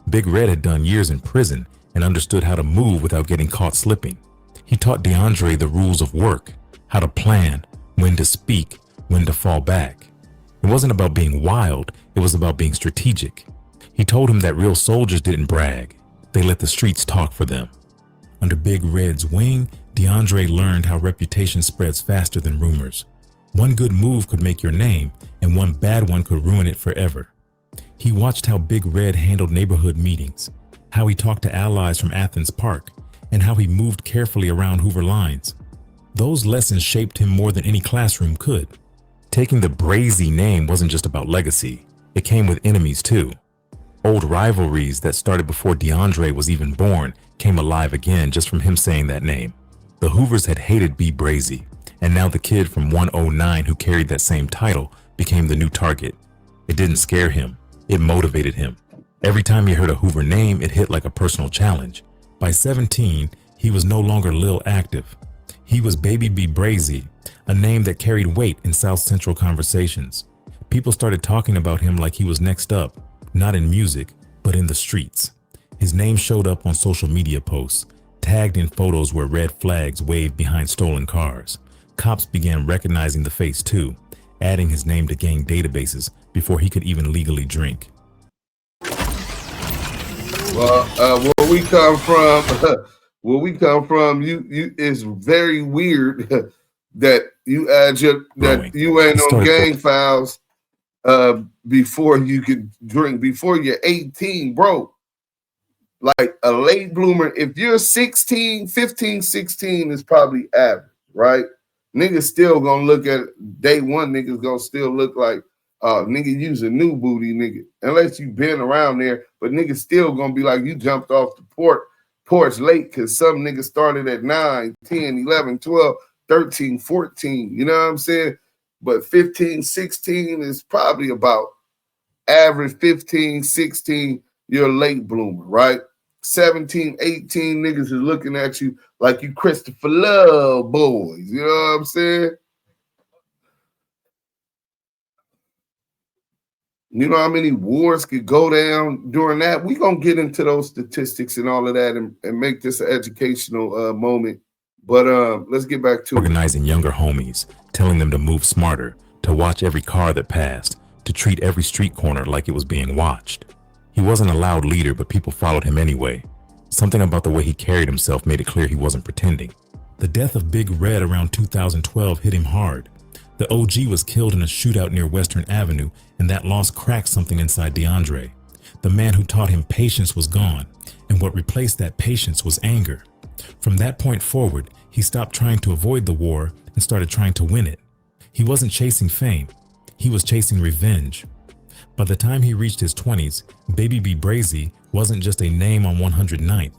Big Red had done years in prison and understood how to move without getting caught slipping. He taught DeAndre the rules of work, how to plan, when to speak, when to fall back. It wasn't about being wild, it was about being strategic. He told him that real soldiers didn't brag. They let the streets talk for them. Under Big Red's wing, DeAndre learned how reputation spreads faster than rumors. One good move could make your name, and one bad one could ruin it forever. He watched how Big Red handled neighborhood meetings, how he talked to allies from Athens Park, and how he moved carefully around Hoover lines. Those lessons shaped him more than any classroom could. Taking the Brazy name wasn't just about legacy, it came with enemies too. Old rivalries that started before DeAndre was even born came alive again just from him saying that name. The Hoovers had hated B Brazy, and now the kid from 109 who carried that same title became the new target. It didn't scare him, it motivated him. Every time he heard a Hoover name, it hit like a personal challenge. By 17, he was no longer Lil Active. He was Baby B Brazy, a name that carried weight in South Central conversations. People started talking about him like he was next up, not in music, but in the streets. His name showed up on social media posts, tagged in photos where red flags waved behind stolen cars. Cops began recognizing the face too, adding his name to gang databases before he could even legally drink. Well, where we come from, you it's very weird that you add you ain't on gang files before you could drink, before you're 18, bro. Like a late bloomer, if you're 16, 15, 16 is probably average, right? Niggas still gonna look at day one, niggas gonna still look like nigga use a new booty, nigga. Unless you been around there, but niggas still gonna be like you jumped off the porch late because some niggas started at 9, 10, 11, 12, 13, 14. You know what I'm saying? But 15, 16 is probably about average 15, 16, you're a late bloomer, right? 17, 18 niggas is looking at you like you Christopher Love boys. You know what I'm saying? You know how many wars could go down during that? We're going to get into those statistics and all of that and make this an educational moment. But let's get back to organizing younger homies, telling them to move smarter, to watch every car that passed, to treat every street corner like it was being watched. He wasn't a loud leader, but people followed him anyway. Something about the way he carried himself made it clear he wasn't pretending. The death of Big Red around 2012 hit him hard. The OG was killed in a shootout near Western Avenue, and that loss cracked something inside DeAndre. The man who taught him patience was gone, and what replaced that patience was anger. From that point forward, he stopped trying to avoid the war and started trying to win it. He wasn't chasing fame, he was chasing revenge. By the time he reached his 20s, Baby B Brazy wasn't just a name on 109th.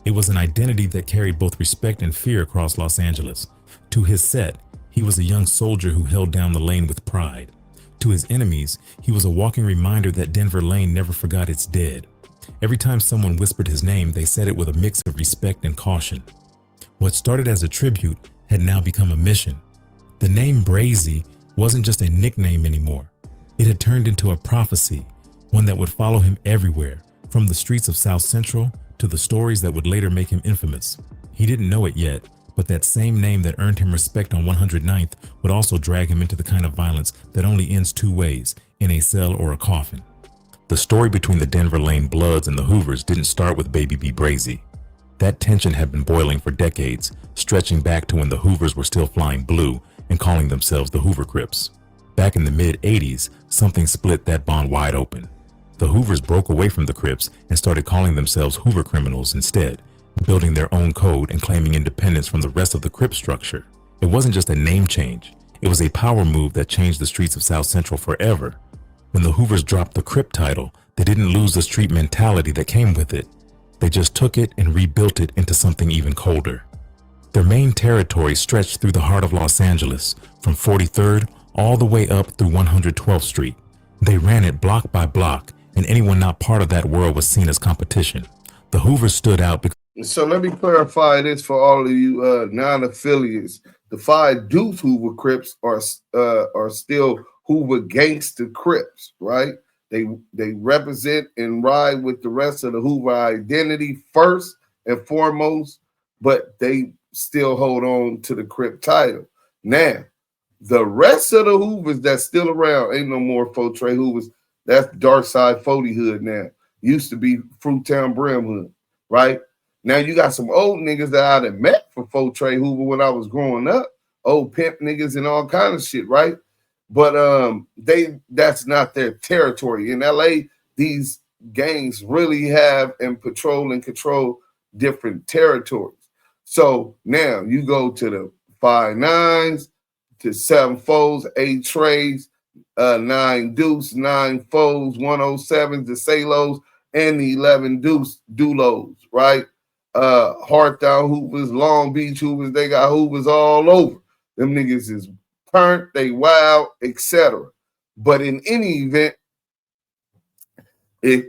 It was an identity that carried both respect and fear across Los Angeles. To his set, he was a young soldier who held down the lane with pride. To his enemies, he was a walking reminder that Denver Lane never forgot its dead. Every time someone whispered his name, they said it with a mix of respect and caution. What started as a tribute had now become a mission. The name Brazy wasn't just a nickname anymore. It had turned into a prophecy, one that would follow him everywhere, from the streets of South Central to the stories that would later make him infamous. He didn't know it yet, but that same name that earned him respect on 109th would also drag him into the kind of violence that only ends two ways, in a cell or a coffin. The story between the Denver Lane Bloods and the Hoovers didn't start with Baby B Brazy. That tension had been boiling for decades, stretching back to when the Hoovers were still flying blue and calling themselves the Hoover Crips. Back in the mid-'80s, something split that bond wide open. The Hoovers broke away from the Crips and started calling themselves Hoover Criminals instead, building their own code and claiming independence from the rest of the Crip structure. It wasn't just a name change, it was a power move that changed the streets of South Central forever. When the Hoovers dropped the Crip title, they didn't lose the street mentality that came with it. They just took it and rebuilt it into something even colder. Their main territory stretched through the heart of Los Angeles, from 43rd all the way up through 112th Street. They ran it block by block, and anyone not part of that world was seen as competition. The Hoovers stood out because... So let me clarify this for all of you non-affiliates. The 5 Duse Hoover Crips are still Hoover Gangster Crips, right? They represent and ride with the rest of the Hoover identity first and foremost, but they still hold on to the Crip title. Now, the rest of the Hoovers that's still around, ain't no more Fortray Hoovers. That's Dark Side 40 Hood now. Used to be Fruittown Brim Hood, right? Now you got some old niggas that I done met for Fortray Hoover when I was growing up. Old pimp niggas and all kind of shit, right? But that's not their territory. In LA, these gangs really have and patrol and control different territories. So now you go to the 5 9s, to 7 foes, 8 trays, 9 deuce, 9 foes, 107s, the Salos, and the 11 deuce dulos, right? Hartown Hoovers, Long Beach Hoovers, they got Hoovers all over. Them niggas is turned, they wild, etc. But in any event,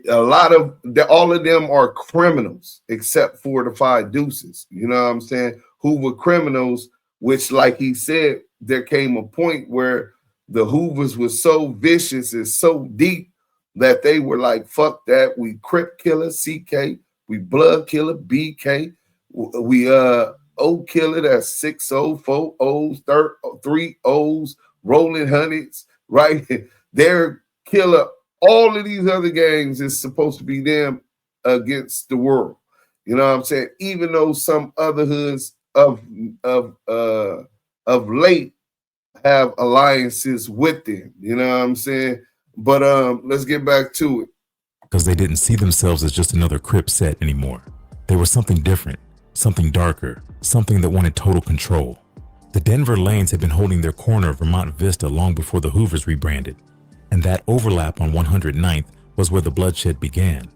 all of them are criminals except for the 5 deuces. You know what I'm saying? Hoover criminals, which, like he said, there came a point where the Hoovers was so vicious and so deep that they were like, fuck that. We Crip killer, CK. We blood killer, BK. We O killer, that's 6 0, 4 O's, 3 O's, rolling hundreds, right? They're killer. All of these other gangs is supposed to be them against the world. You know what I'm saying? Even though some other hoods of late have alliances with them. You know what I'm saying? But let's get back to it. Because they didn't see themselves as just another Crip set anymore. They were something different, something darker, something that wanted total control. The Denver Lanes had been holding their corner of Vermont Vista long before the Hoovers rebranded, and that overlap on 109th was where the bloodshed began.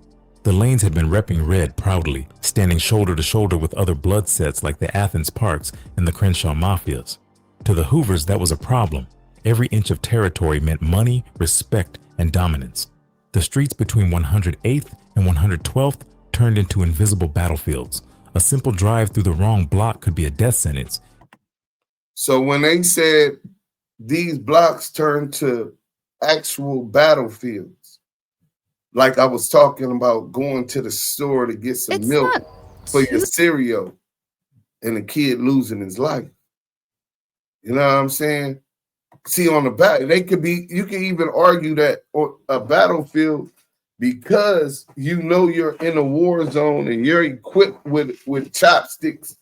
The Lanes had been repping red proudly, standing shoulder to shoulder with other blood sets like the Athens Parks and the Crenshaw Mafias. To the Hoovers, that was a problem. Every inch of territory meant money, respect, and dominance. The streets between 108th and 112th turned into invisible battlefields. A simple drive through the wrong block could be a death sentence. So when they said these blocks turned to actual battlefields, like I was talking about going to the store to get some milk for your cereal, and the kid losing his life. You know what I'm saying? See, on the back, you can even argue that on a battlefield, because you know you're in a war zone and you're equipped with chopsticks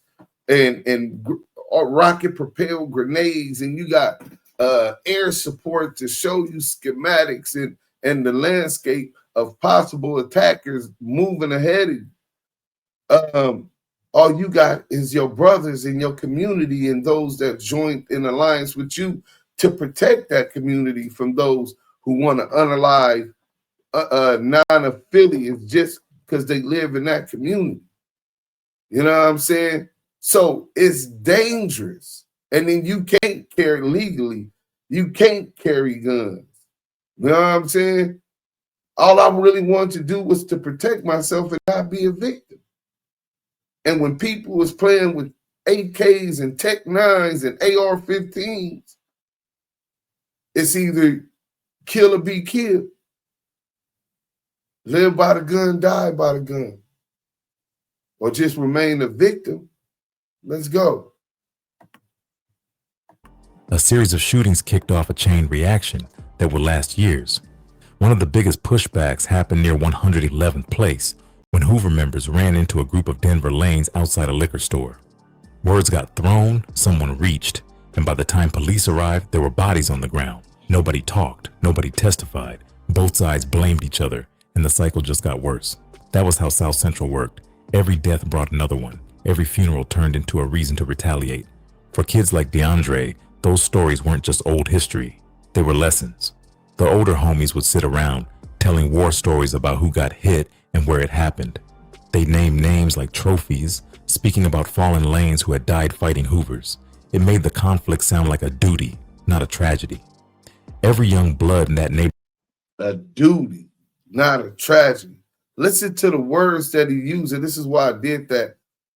and rocket propelled grenades, and you got air support to show you schematics and the landscape of possible attackers moving ahead of you. All you got is your brothers in your community and those that joined in alliance with you to protect that community from those who want to unalive non-affiliates just because they live in that community. You know what I'm saying? So it's dangerous. And then you can't carry legally. You can't carry guns. You know what I'm saying? All I really wanted to do was to protect myself and not be a victim. And when people was playing with AKs and Tech 9s and AR-15s, it's either kill or be killed. Live by the gun, die by the gun. Or just remain a victim. Let's go. A series of shootings kicked off a chain reaction that would last years. One of the biggest pushbacks happened near 111th Place, when Hoover members ran into a group of Denver lanes outside a liquor store. Words got thrown, someone reached, and by the time police arrived, there were bodies on the ground. Nobody talked, nobody testified. Both sides blamed each other, and the cycle just got worse. That was how South Central worked. Every death brought another one. Every funeral turned into a reason to retaliate. For kids like DeAndre, those stories weren't just old history. They were lessons. The older homies would sit around, telling war stories about who got hit and where it happened. They named names like trophies, speaking about fallen lanes who had died fighting Hoovers. It made the conflict sound like a duty, not a tragedy. Every young blood in that neighborhood. A duty, not a tragedy. Listen to the words that he used, and this is why I did that.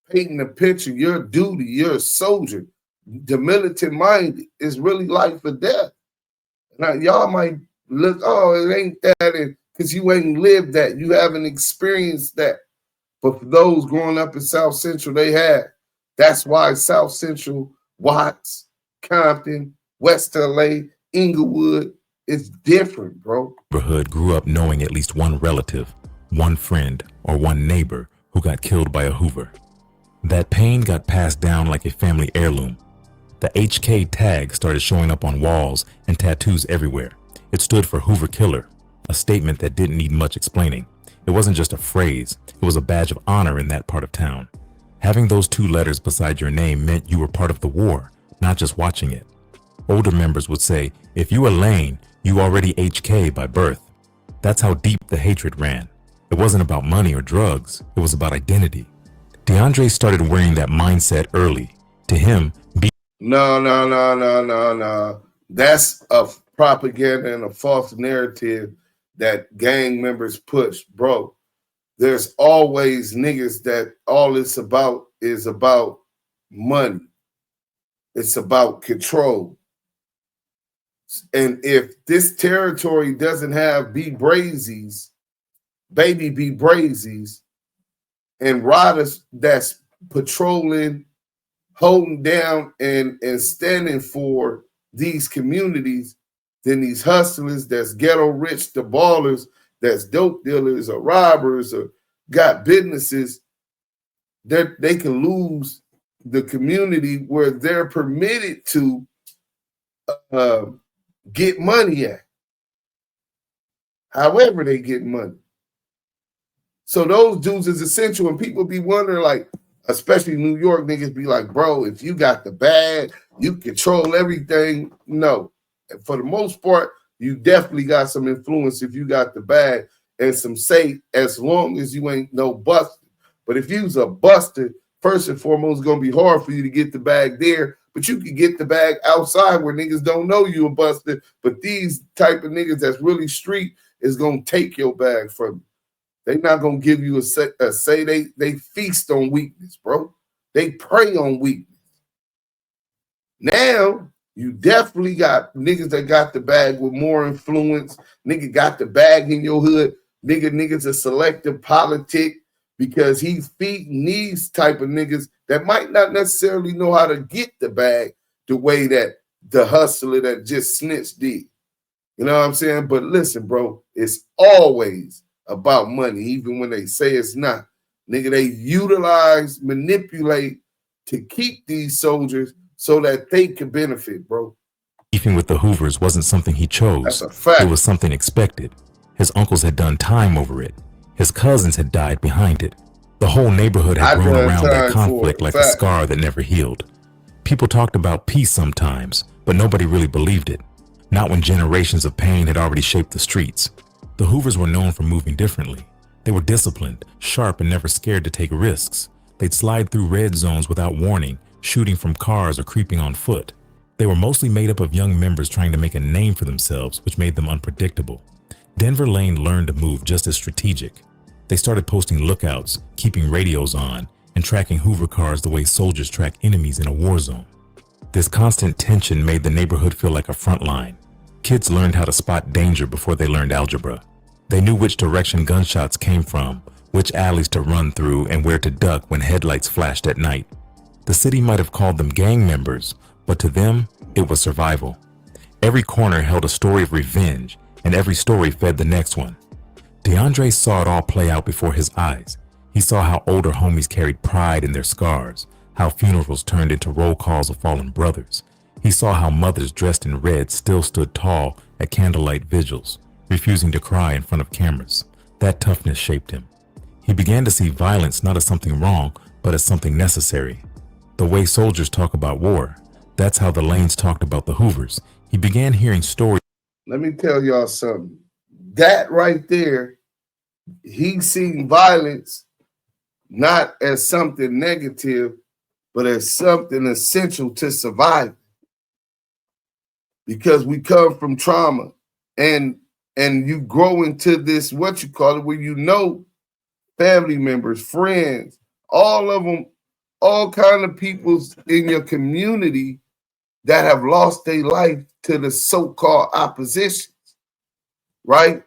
Painting a picture, your duty, you're a soldier. The militant mind is really life or death. Now, y'all might look, oh, it ain't that, because you ain't lived that. You haven't experienced that. But for those growing up in South Central, they have. That's why South Central, Watts, Compton, West LA, Inglewood is different, bro. Neighborhood grew up knowing at least one relative, one friend, or one neighbor who got killed by a Hoover. That pain got passed down like a family heirloom. The HK tag started showing up on walls and tattoos everywhere. It stood for Hoover Killer, a statement that didn't need much explaining. It wasn't just a phrase, it was a badge of honor in that part of town. Having those two letters beside your name meant you were part of the war, not just watching it. Older members would say, if you were Lane, you already HK by birth. That's how deep the hatred ran. It wasn't about money or drugs, it was about identity. DeAndre started wearing that mindset early. To him, No. That's a propaganda and a false narrative that gang members push, bro. There's always niggas that all it's about is about money. It's about control. And if this territory doesn't have B Brazy's, Baby B Brazy's, and riders that's patrolling, holding down and standing for these communities, then these hustlers that's ghetto rich, the ballers, that's dope dealers or robbers or got businesses, that they can lose the community where they're permitted to get money at. However they get money. So those dudes is essential, and people be wondering, like, especially New York niggas be like, bro, if you got the bag, you control everything. No. And for the most part, you definitely got some influence if you got the bag and some say, as long as you ain't no buster. But if you's a buster, first and foremost, it's going to be hard for you to get the bag there, but you can get the bag outside where niggas don't know you a buster. But these type of niggas that's really street is going to take your bag from you. They not going to give you a say. They feast on weakness, bro. They prey on weakness. Now, you definitely got niggas that got the bag with more influence. Nigga got the bag in your hood. Niggas a selective politic. because he's feeding these type of niggas that might not necessarily know how to get the bag the way that the hustler that just snitched did. You know what I'm saying? But listen, bro, it's always about money, even when they say it's not. Nigga, they utilize, manipulate to keep these soldiers so that they can benefit, bro. Beefing with the Hoovers wasn't something he chose. That's a fact. It was something expected. His uncles had done time over it. His cousins had died behind it. The whole neighborhood had grown around that conflict like a scar that never healed. People talked about peace sometimes, but nobody really believed it. Not when generations of pain had already shaped the streets. The Hoovers were known for moving differently. They were disciplined, sharp, and never scared to take risks. They'd slide through red zones without warning, shooting from cars or creeping on foot. They were mostly made up of young members trying to make a name for themselves, which made them unpredictable. Denver Lane learned to move just as strategic. They started posting lookouts, keeping radios on, and tracking Hoover cars the way soldiers track enemies in a war zone. This constant tension made the neighborhood feel like a front line. Kids learned how to spot danger before they learned algebra. They knew which direction gunshots came from, which alleys to run through, and where to duck when headlights flashed at night. The city might have called them gang members, but to them, it was survival. Every corner held a story of revenge, and every story fed the next one. DeAndre saw it all play out before his eyes. He saw how older homies carried pride in their scars, how funerals turned into roll calls of fallen brothers. He saw how mothers dressed in red still stood tall at candlelight vigils, refusing to cry in front of cameras. That toughness shaped him. He began to see violence not as something wrong, but as something necessary. The way soldiers talk about war, that's how the Lanes talked about the Hoovers. He began hearing stories. Let me tell y'all something. That right there, he seen violence not as something negative, but as something essential to survive. Because we come from trauma, and you grow into this, what you call it, where you know family members, friends, all of them, all kind of people in your community that have lost their life to the so-called oppositions, right?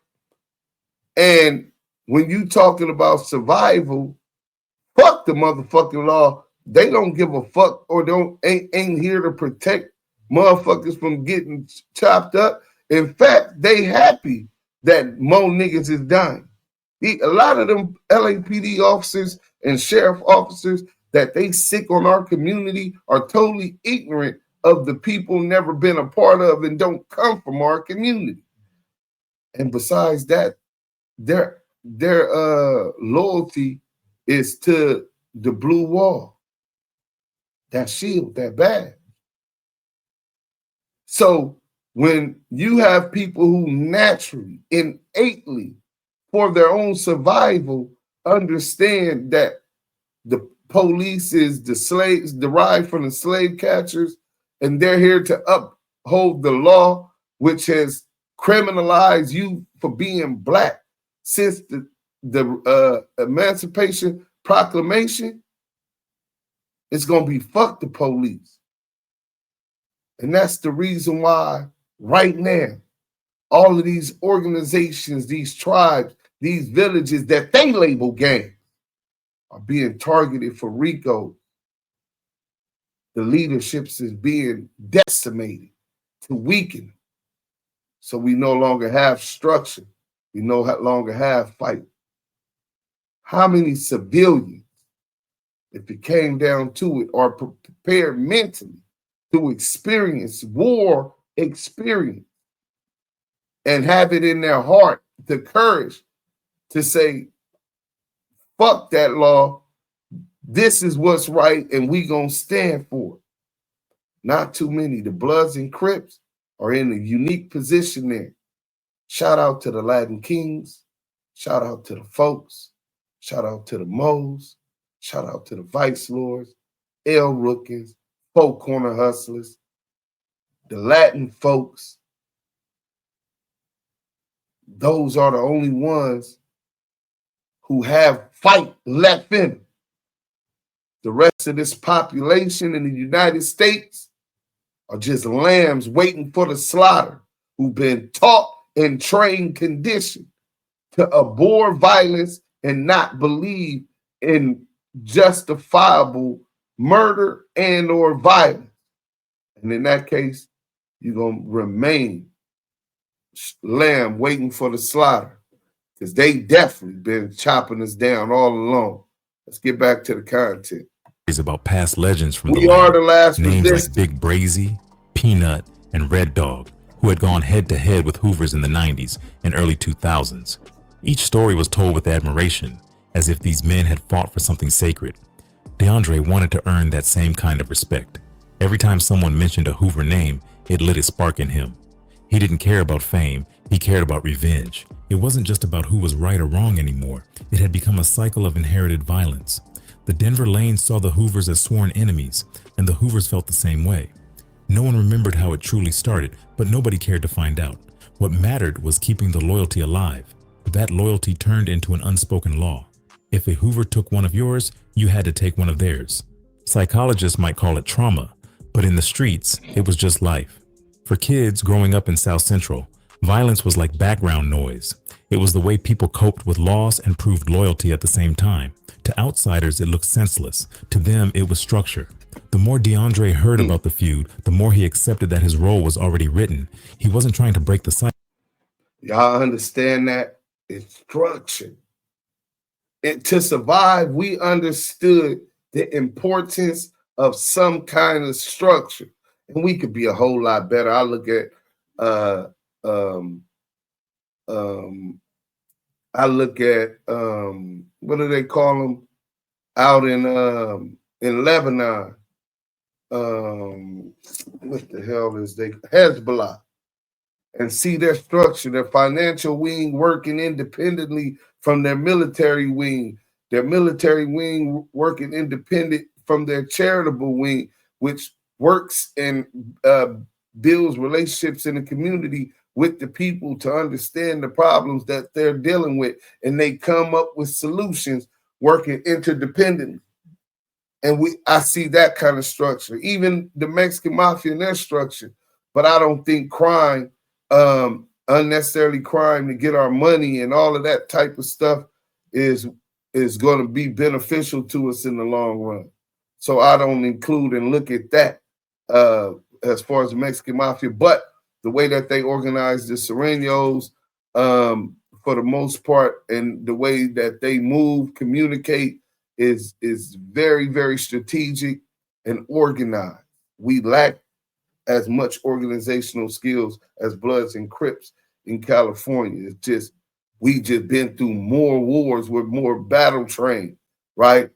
And when you talking about survival, fuck the motherfucking law. They don't give a fuck or ain't here to protect motherfuckers from getting chopped up. In fact, they happy that more niggas is dying. A lot of them LAPD officers and sheriff officers that they sick on our community are totally ignorant of the people never been a part of and don't come from our community. And besides that, their loyalty is to the blue wall, that shield, that badge. So when you have people who naturally, innately, for their own survival, understand that the police is the slaves derived from the slave catchers, and they're here to uphold the law, which has criminalized you for being black since the Emancipation Proclamation, it's going to be fuck the police. And that's the reason why right now, all of these organizations, these tribes, these villages that they label gangs are being targeted for RICO. The leaderships is being decimated to weaken. So we no longer have structure. We no longer have fight. How many civilians, if it came down to it, are prepared mentally to experience war experience and have it in their heart, the courage to say, fuck that law, this is what's right, and we gonna stand for it. Not too many. The Bloods and Crips are in a unique position there. Shout out to the Latin Kings. Shout out to the folks. Shout out to the Moes. Shout out to the Vice Lords, L Rookins, Folk Corner Hustlers, the Latin folks. Those are the only ones who have fight left in them. The rest of this population in the United States are just lambs waiting for the slaughter, who've been taught and trained, conditioned to abhor violence and not believe in justifiable murder and or violence. And in that case, you're going to remain lamb waiting for the slaughter, because they definitely been chopping us down all along. Let's get back to the content. Is about past legends from we are the last names like Big Brazy, Peanut, and Red Dog, who had gone head-to-head with Hoovers in the 90s and early 2000s. Each story was told with admiration, as if these men had fought for something sacred. DeAndre wanted to earn that same kind of respect. Every time someone mentioned a Hoover name, it lit a spark in him. He didn't care about fame, he cared about revenge. It wasn't just about who was right or wrong anymore. It had become a cycle of inherited violence. The Denver lanes saw the Hoovers as sworn enemies, and the Hoovers felt the same way. No one remembered how it truly started, but nobody cared to find out. What mattered was keeping the loyalty alive. That loyalty turned into an unspoken law. If a Hoover took one of yours, you had to take one of theirs. Psychologists might call it trauma, but in the streets, it was just life. For kids growing up in South Central, violence was like background noise. It was the way people coped with loss and proved loyalty at the same time. To outsiders, it looked senseless. To them, it was structure. The more DeAndre heard about the feud, the more he accepted that his role was already written. He wasn't trying to break the cycle. Y'all understand that? It's structure. And to survive, we understood the importance of some kind of structure. And we could be a whole lot better. I look at what do they call them out in Lebanon? What the hell is they? Hezbollah. And see their structure, their financial wing working independently from their military wing working independent from their charitable wing, which works and builds relationships in the community with the people to understand the problems that they're dealing with. And they come up with solutions working interdependently. And I see that kind of structure, even the Mexican mafia and their structure. But I don't think crime, unnecessarily crime to get our money and all of that type of stuff is going to be beneficial to us in the long run. So I don't include and look at that as far as the Mexican mafia, but the way that they organize the Serenos for the most part, and the way that they move, communicate is very, very strategic and organized. We lack as much organizational skills as Bloods and Crips in California. It's just, we just been through more wars, we're more battle trained, right,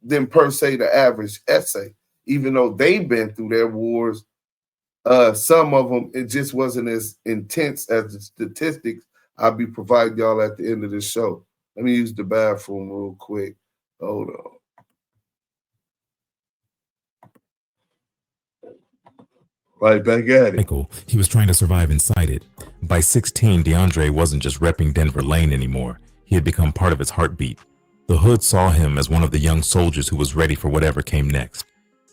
than per se the average essay. Even though they've been through their wars, some of them, it just wasn't as intense as the statistics I'll be providing y'all at the end of the show. Let me use the bathroom real quick. Hold on. Right back at it. He was trying to survive inside it. By 16, DeAndre wasn't just repping Denver Lane anymore. He had become part of its heartbeat. The hood saw him as one of the young soldiers who was ready for whatever came next.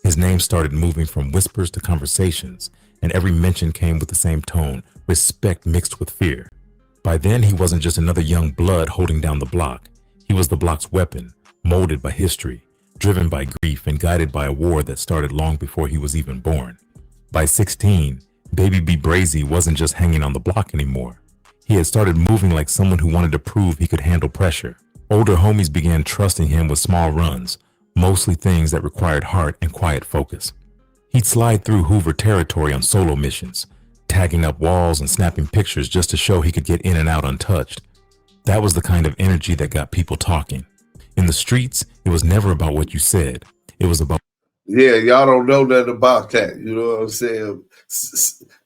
His name started moving from whispers to conversations, and every mention came with the same tone, respect mixed with fear. By then, he wasn't just another young blood holding down the block. He was the block's weapon, molded by history, driven by grief, and guided by a war that started long before he was even born. By 16, Baby B Brazy wasn't just hanging on the block anymore. He had started moving like someone who wanted to prove he could handle pressure. Older homies began trusting him with small runs, mostly things that required heart and quiet focus. He'd slide through Hoover territory on solo missions, tagging up walls and snapping pictures just to show he could get in and out untouched. That was the kind of energy that got people talking. In the streets, it was never about what you said. It was about... Yeah, y'all don't know nothing about that. You know what I'm saying?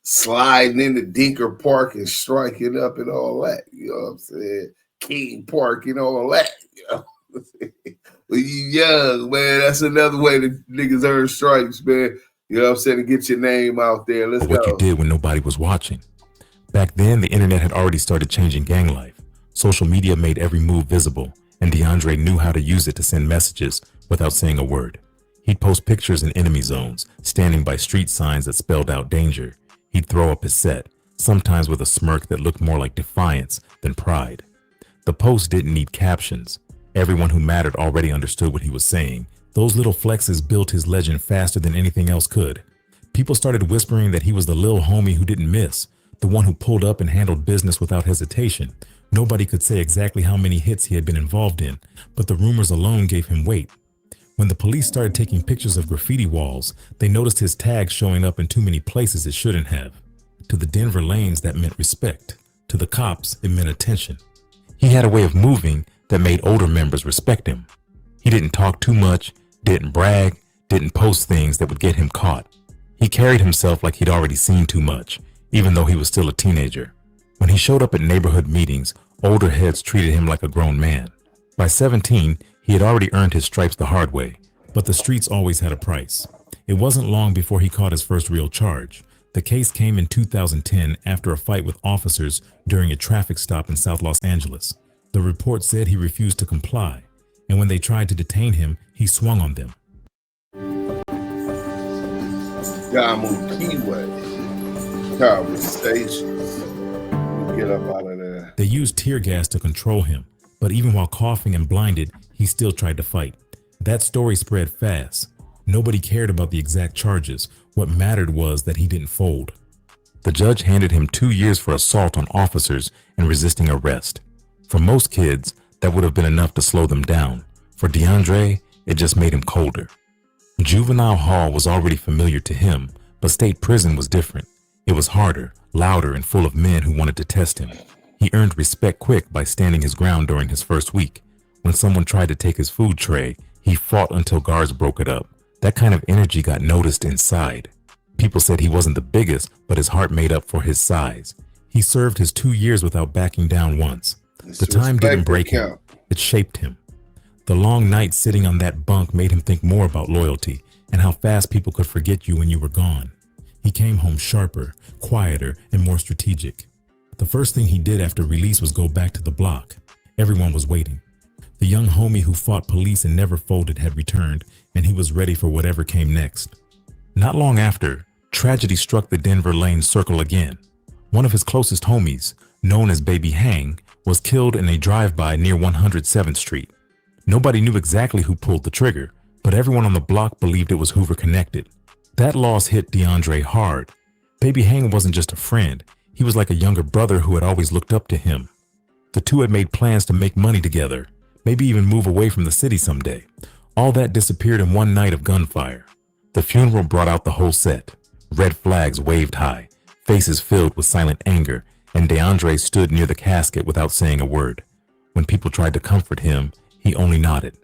Sliding into Dinker Park and striking up and all that. You know what I'm saying? King Park and all that. You know what I'm saying? When you young, man, that's another way that niggas earn stripes, man. You know what I'm saying? To get your name out there. Let's go. What you did when nobody was watching. Back then, the internet had already started changing gang life. Social media made every move visible, and DeAndre knew how to use it to send messages without saying a word. He'd post pictures in enemy zones, standing by street signs that spelled out danger. He'd throw up his set, sometimes with a smirk that looked more like defiance than pride. The post didn't need captions. Everyone who mattered already understood what he was saying. Those little flexes built his legend faster than anything else could. People started whispering that he was the lil homie who didn't miss, the one who pulled up and handled business without hesitation. Nobody could say exactly how many hits he had been involved in, but the rumors alone gave him weight. When the police started taking pictures of graffiti walls, they noticed his tag showing up in too many places it shouldn't have. To the Denver lanes, that meant respect. To the cops, it meant attention. He had a way of moving that made older members respect him. He didn't talk too much, didn't brag, didn't post things that would get him caught. He carried himself like he'd already seen too much, even though he was still a teenager. When he showed up at neighborhood meetings, older heads treated him like a grown man. By 17, he had already earned his stripes the hard way, but the streets always had a price. It wasn't long before he caught his first real charge. The case came in 2010 after a fight with officers during a traffic stop in South Los Angeles. The report said he refused to comply, and when they tried to detain him, he swung on them. Damu Kiwe conversations. Get up out of there. They used tear gas to control him, but even while coughing and blinded, he still tried to fight. That story spread fast. Nobody cared about the exact charges. What mattered was that he didn't fold. The judge handed him 2 years for assault on officers and resisting arrest. For most kids, that would have been enough to slow them down. For DeAndre, it just made him colder. Juvenile hall was already familiar to him, but state prison was different. It was harder, louder, and full of men who wanted to test him. He earned respect quick by standing his ground during his first week. When someone tried to take his food tray, he fought until guards broke it up. That kind of energy got noticed inside. People said he wasn't the biggest, but his heart made up for his size. He served his 2 years without backing down once. The time didn't break him. It shaped him. The long nights sitting on that bunk made him think more about loyalty and how fast people could forget you when you were gone. He came home sharper, quieter, and more strategic. The first thing he did after release was go back to the block. Everyone was waiting. The young homie who fought police and never folded had returned, and he was ready for whatever came next. Not long after, tragedy struck the Denver Lane Circle again. One of his closest homies, known as Baby Hang, was killed in a drive-by near 107th Street. Nobody knew exactly who pulled the trigger, but everyone on the block believed it was Hoover connected. That loss hit DeAndre hard. Baby Hang wasn't just a friend. He was like a younger brother who had always looked up to him. The two had made plans to make money together, maybe even move away from the city someday. All that disappeared in one night of gunfire. The funeral brought out the whole set. Red flags waved high, faces filled with silent anger, and DeAndre stood near the casket without saying a word. When people tried to comfort him, he only nodded.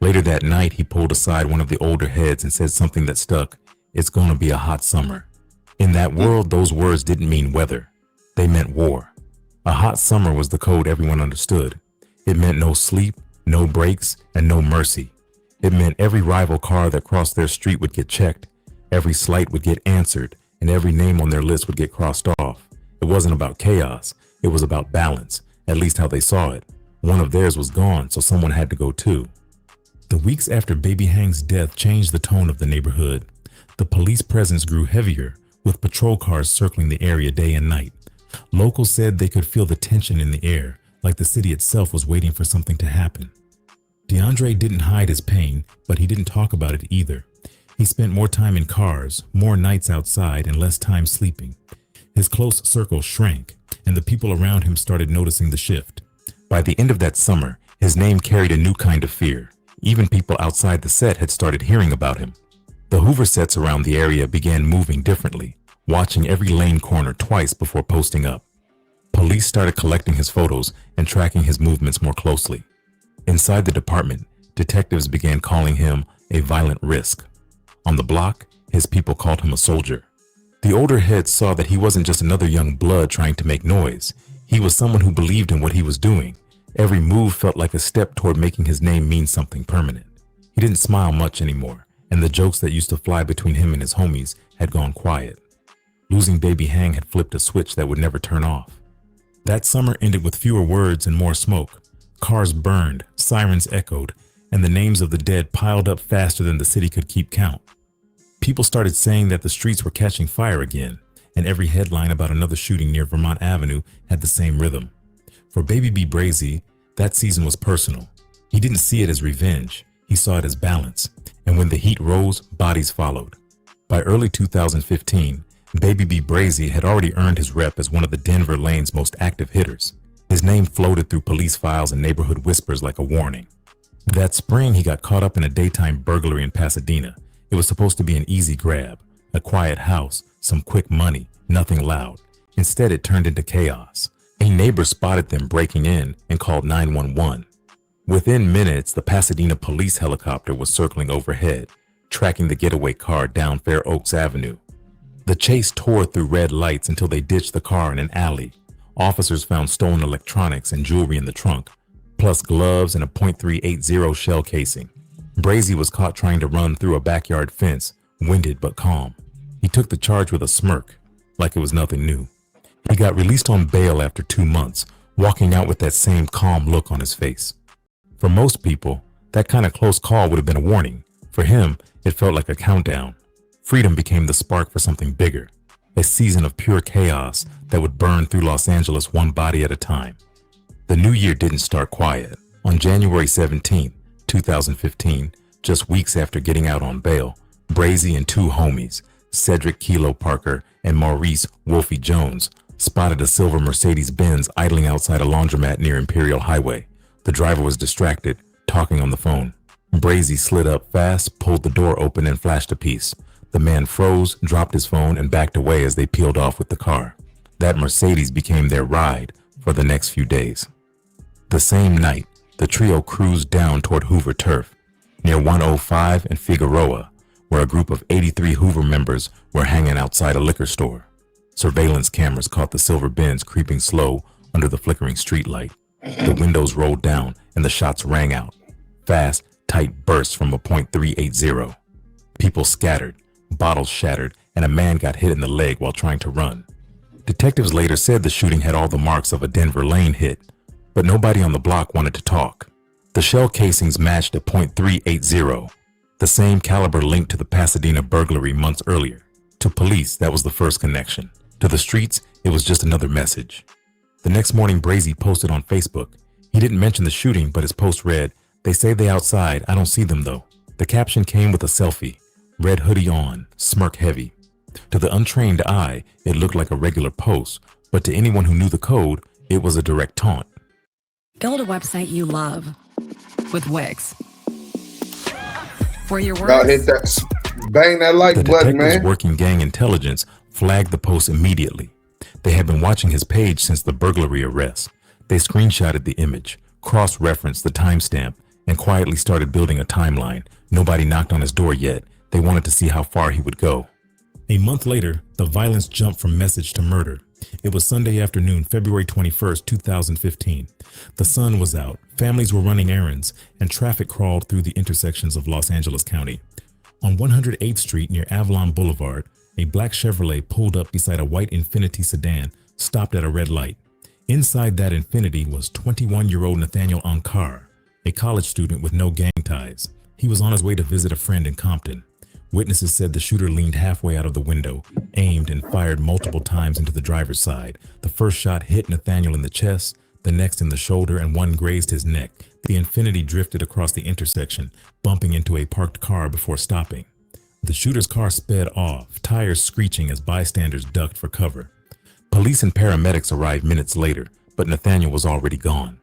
Later that night, he pulled aside one of the older heads and said something that stuck. It's gonna be a hot summer. In that world, those words didn't mean weather. They meant war. A hot summer was the code everyone understood. It meant no sleep, no breaks, and no mercy. It meant every rival car that crossed their street would get checked, every slight would get answered, and every name on their list would get crossed off. It wasn't about chaos, it was about balance, at least how they saw it. One of theirs was gone, so someone had to go too. The weeks after Baby Hang's death changed the tone of the neighborhood. The police presence grew heavier, with patrol cars circling the area day and night. Locals said they could feel the tension in the air, like the city itself was waiting for something to happen. DeAndre didn't hide his pain, but he didn't talk about it either. He spent more time in cars, more nights outside, and less time sleeping. His close circle shrank, and the people around him started noticing the shift. By the end of that summer, his name carried a new kind of fear. Even people outside the set had started hearing about him. The Hoover sets around the area began moving differently, watching every lane corner twice before posting up. Police started collecting his photos and tracking his movements more closely. Inside the department, detectives began calling him a violent risk. On the block, his people called him a soldier. The older heads saw that he wasn't just another young blood trying to make noise. He was someone who believed in what he was doing. Every move felt like a step toward making his name mean something permanent. He didn't smile much anymore, and the jokes that used to fly between him and his homies had gone quiet. Losing Baby Hang had flipped a switch that would never turn off. That summer ended with fewer words and more smoke. Cars burned, sirens echoed, and the names of the dead piled up faster than the city could keep count. People started saying that the streets were catching fire again, and every headline about another shooting near Vermont Avenue had the same rhythm. For Baby B Brazy, that season was personal. He didn't see it as revenge. He saw it as balance. And when the heat rose, bodies followed. By early 2015, Baby B Brazy had already earned his rep as one of the Denver lane's most active hitters. His name floated through police files and neighborhood whispers like a warning. That spring, he got caught up in a daytime burglary in Pasadena. It was supposed to be an easy grab, a quiet house, some quick money, nothing loud. Instead, it turned into chaos. A neighbor spotted them breaking in and called 911. Within minutes, the Pasadena police helicopter was circling overhead, tracking the getaway car down Fair Oaks Avenue. The chase tore through red lights until they ditched the car in an alley. Officers found stolen electronics and jewelry in the trunk, plus gloves and a .380 shell casing. Brazy was caught trying to run through a backyard fence, winded but calm. He took the charge with a smirk, like it was nothing new. He got released on bail after 2 months, walking out with that same calm look on his face. For most people, that kind of close call would have been a warning. For him, it felt like a countdown. Freedom became the spark for something bigger, a season of pure chaos that would burn through Los Angeles one body at a time. The new year didn't start quiet. On January 17, 2015, just weeks after getting out on bail, Brazy and 2 homies, Cedric Kilo Parker and Maurice Wolfie Jones, spotted a silver Mercedes-Benz idling outside a laundromat near Imperial Highway. The driver was distracted, talking on the phone. Brazy slid up fast, pulled the door open, and flashed a piece. The man froze, dropped his phone, and backed away as they peeled off with the car. That Mercedes became their ride for the next few days. The same night, the trio cruised down toward Hoover Turf, near 105 and Figueroa, where a group of 83 Hoover members were hanging outside a liquor store. Surveillance cameras caught the silver Benz creeping slow under the flickering streetlight. The windows rolled down and the shots rang out. Fast, tight bursts from a .380. People scattered, bottles shattered, and a man got hit in the leg while trying to run. Detectives later said the shooting had all the marks of a Denver lane hit, but nobody on the block wanted to talk. The shell casings matched a .380, the same caliber linked to the Pasadena burglary months earlier. To police, that was the first connection. To the streets, it was just another message. The next morning, Brazy posted on Facebook. He didn't mention the shooting, but his post read, "They say they outside, I don't see them though." The caption came with a selfie, red hoodie on, smirk heavy. To the untrained eye, it looked like a regular post, but to anyone who knew the code, it was a direct taunt. Build a website you love with Wix. For your work. Y'all hit that, bang that like button, man. Detectives working gang intelligence flagged the post immediately. They had been watching his page since the burglary arrest. They screenshotted the image, cross-referenced the timestamp, and quietly started building a timeline. Nobody knocked on his door yet. They wanted to see how far he would go. A month later, the violence jumped from message to murder. It was Sunday afternoon, February 21st, 2015. The sun was out, families were running errands, and traffic crawled through the intersections of Los Angeles County. On 108th Street near Avalon Boulevard, a black Chevrolet pulled up beside a white Infiniti sedan, stopped at a red light. Inside that Infiniti was 21-year-old Nathaniel Ankar, a college student with no gang ties. He was on his way to visit a friend in Compton. Witnesses said the shooter leaned halfway out of the window, aimed and fired multiple times into the driver's side. The first shot hit Nathaniel in the chest, the next in the shoulder, and one grazed his neck. The Infiniti drifted across the intersection, bumping into a parked car before stopping. The shooter's car sped off, tires screeching as bystanders ducked for cover. Police and paramedics arrived minutes later, but Nathaniel was already gone.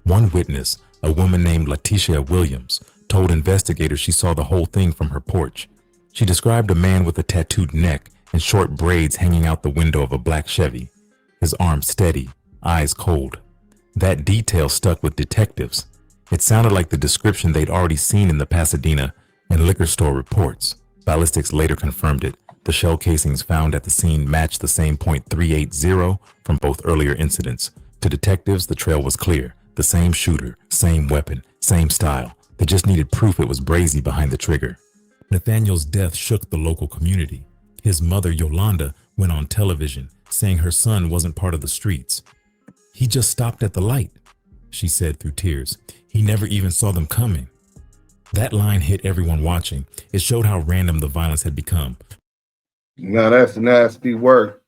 One witness, a woman named Letitia Williams, told investigators she saw the whole thing from her porch. She described a man with a tattooed neck and short braids hanging out the window of a black Chevy, his arms steady, eyes cold. That detail stuck with detectives. It sounded like the description they'd already seen in the Pasadena and liquor store reports. Ballistics later confirmed it. The shell casings found at the scene matched the same .380 from both earlier incidents. To detectives, the trail was clear. The same shooter, same weapon, same style. They just needed proof it was Brazy behind the trigger. Nathaniel's death shook the local community. His mother, Yolanda, went on television, saying her son wasn't part of the streets. "He just stopped at the light," she said through tears. "He never even saw them coming." That line hit everyone watching. It showed how random the violence had become. Now that's nasty work.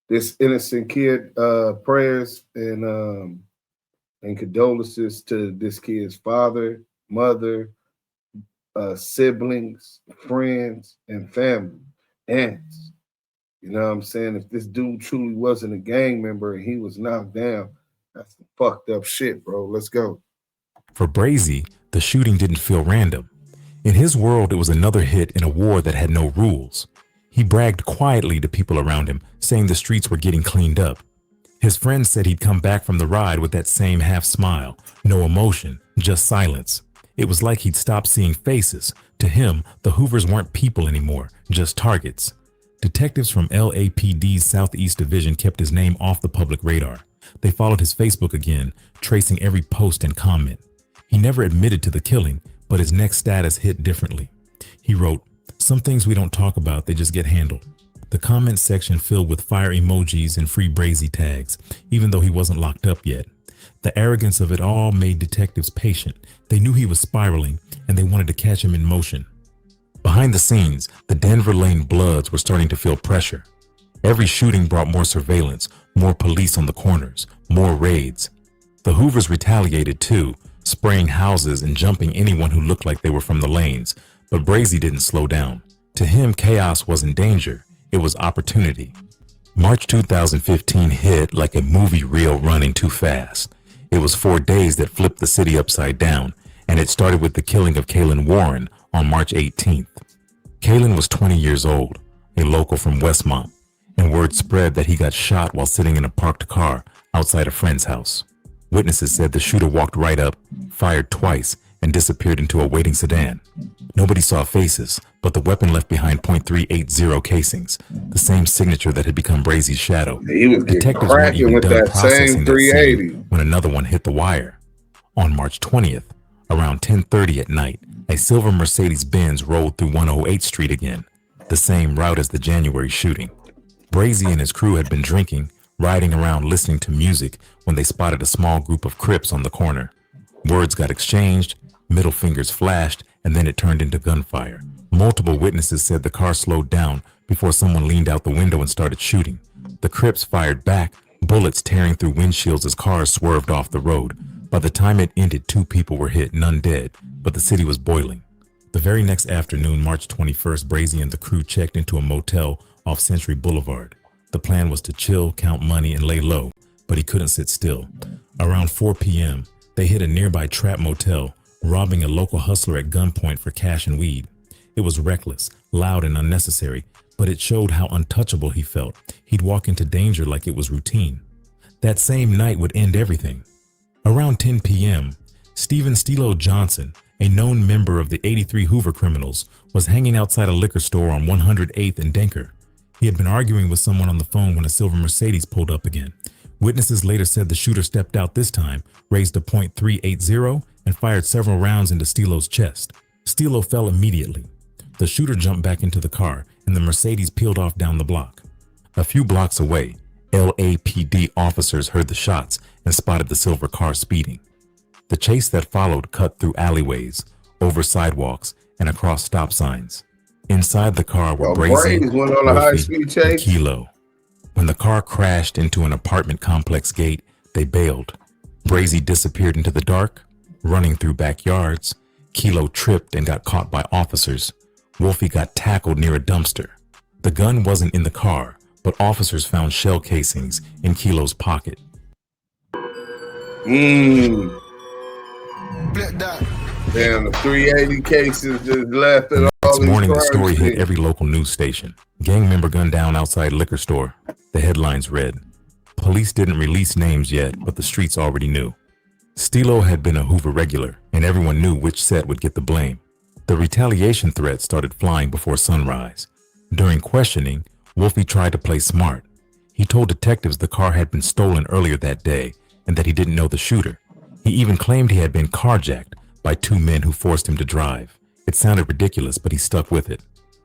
This innocent kid, prayers and And condolences to this kid's father, mother, siblings, friends, and family, aunts. You know what I'm saying? If this dude truly wasn't a gang member and he was knocked down, that's some fucked up shit, bro. Let's go. For Brazy, the shooting didn't feel random. In his world, it was another hit in a war that had no rules. He bragged quietly to people around him, saying the streets were getting cleaned up. His friends said he'd come back from the ride with that same half smile, no emotion, just silence. It was like he'd stopped seeing faces. To him, the Hoovers weren't people anymore, just targets. Detectives from LAPD's Southeast Division kept his name off the public radar. They followed his Facebook again, tracing every post and comment. He never admitted to the killing, but his next status hit differently. He wrote, "Some things we don't talk about, they just get handled." The comment section filled with fire emojis and free Brazy tags, even though he wasn't locked up yet. The arrogance of it all made detectives patient. They knew he was spiraling, and they wanted to catch him in motion. Behind the scenes, the Denver Lane Bloods were starting to feel pressure. Every shooting brought more surveillance, more police on the corners, more raids. The Hoovers retaliated too, spraying houses and jumping anyone who looked like they were from the lanes. But Brazy didn't slow down. To him, chaos wasn't danger. It was opportunity. March 2015 hit like a movie reel running too fast. It was 4 days that flipped the city upside down, and it started with the killing of Kaylen Warren on March 18th. Kaylen was 20 years old, a local from Westmont, and word spread that he got shot while sitting in a parked car outside a friend's house. Witnesses said the shooter walked right up, fired twice, and disappeared into a waiting sedan. Nobody saw faces, but the weapon left behind .380 casings, the same signature that had become Brazy's shadow. Detectives weren't even done processing that scene when another one hit the wire. On March 20th, around 10:30 at night, a silver Mercedes-Benz rolled through 108th Street again, the same route as the January shooting. Brazy and his crew had been drinking, riding around listening to music when they spotted a small group of Crips on the corner. Words got exchanged, middle fingers flashed, and then it turned into gunfire. Multiple witnesses said the car slowed down before someone leaned out the window and started shooting. The Crips fired back, bullets tearing through windshields as cars swerved off the road. By the time it ended, 2 people were hit, none dead, but the city was boiling. The very next afternoon, March 21st, Brazy and the crew checked into a motel off Century Boulevard. The plan was to chill, count money, and lay low, but he couldn't sit still. Around 4 p.m., they hit a nearby trap motel, robbing a local hustler at gunpoint for cash and weed. It was reckless, loud, and unnecessary, but it showed how untouchable he felt. He'd walk into danger like it was routine. That same night would end everything. Around 10 p.m., Stephen Stilo Johnson, a known member of the 83 Hoover criminals, was hanging outside a liquor store on 108th and Denker. He had been arguing with someone on the phone when a silver Mercedes pulled up again. Witnesses later said the shooter stepped out this time, raised a .380, and fired several rounds into Stilo's chest. Stilo fell immediately. The shooter jumped back into the car, and the Mercedes peeled off down the block. A few blocks away, LAPD officers heard the shots and spotted the silver car speeding. The chase that followed cut through alleyways, over sidewalks, and across stop signs. Inside the car were Brazy, Wolfie, and Kilo. When the car crashed into an apartment complex gate, they bailed. Brazy disappeared into the dark, running through backyards. Kilo tripped and got caught by officers. Wolfie got tackled near a dumpster. The gun wasn't in the car, but officers found shell casings in Kilo's pocket. Damn, the 380 cases just left it all. Next morning, the story hit every local news station. Gang member gunned down outside liquor store. The headlines read, "Police didn't release names yet, but the streets already knew." Stilo had been a Hoover regular, and everyone knew which set would get the blame. The retaliation threats started flying before sunrise. During questioning, Wolfie tried to play smart. He told detectives the car had been stolen earlier that day and that he didn't know the shooter. He even claimed he had been carjacked by 2 men who forced him to drive. It sounded ridiculous, but he stuck with it.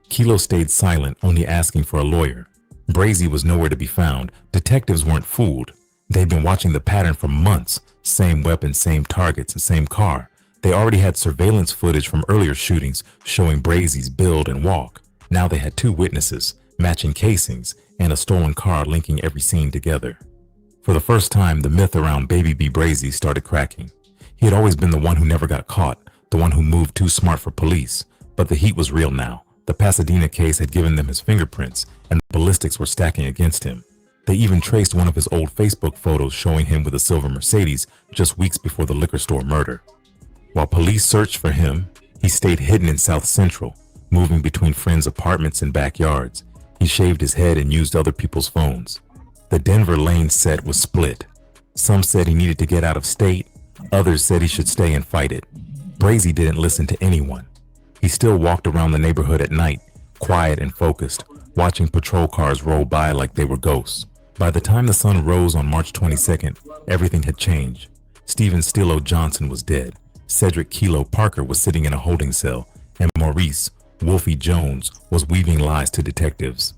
Kilo stayed silent, only asking for a lawyer. Brazy was nowhere to be found. Detectives weren't fooled. They'd been watching the pattern for months. Same weapons, same targets, and same car. They already had surveillance footage from earlier shootings showing Brazy's build and walk. Now they had 2 witnesses, matching casings, and a stolen car linking every scene together. For the first time, the myth around Baby B Brazy started cracking. He had always been the one who never got caught, the one who moved too smart for police. But the heat was real now. The Pasadena case had given them his fingerprints, and the ballistics were stacking against him. They even traced one of his old Facebook photos showing him with a silver Mercedes just weeks before the liquor store murder. While police searched for him, he stayed hidden in South Central, moving between friends' apartments and backyards. He shaved his head and used other people's phones. The Denver Lane set was split. Some said he needed to get out of state. Others said he should stay and fight it. Brazy didn't listen to anyone. He still walked around the neighborhood at night, quiet and focused, watching patrol cars roll by like they were ghosts. By the time the sun rose on March 22nd, everything had changed. Stephen Stillo Johnson was dead. Cedric Kilo Parker was sitting in a holding cell, and Maurice Wolfie Jones was weaving lies to detectives.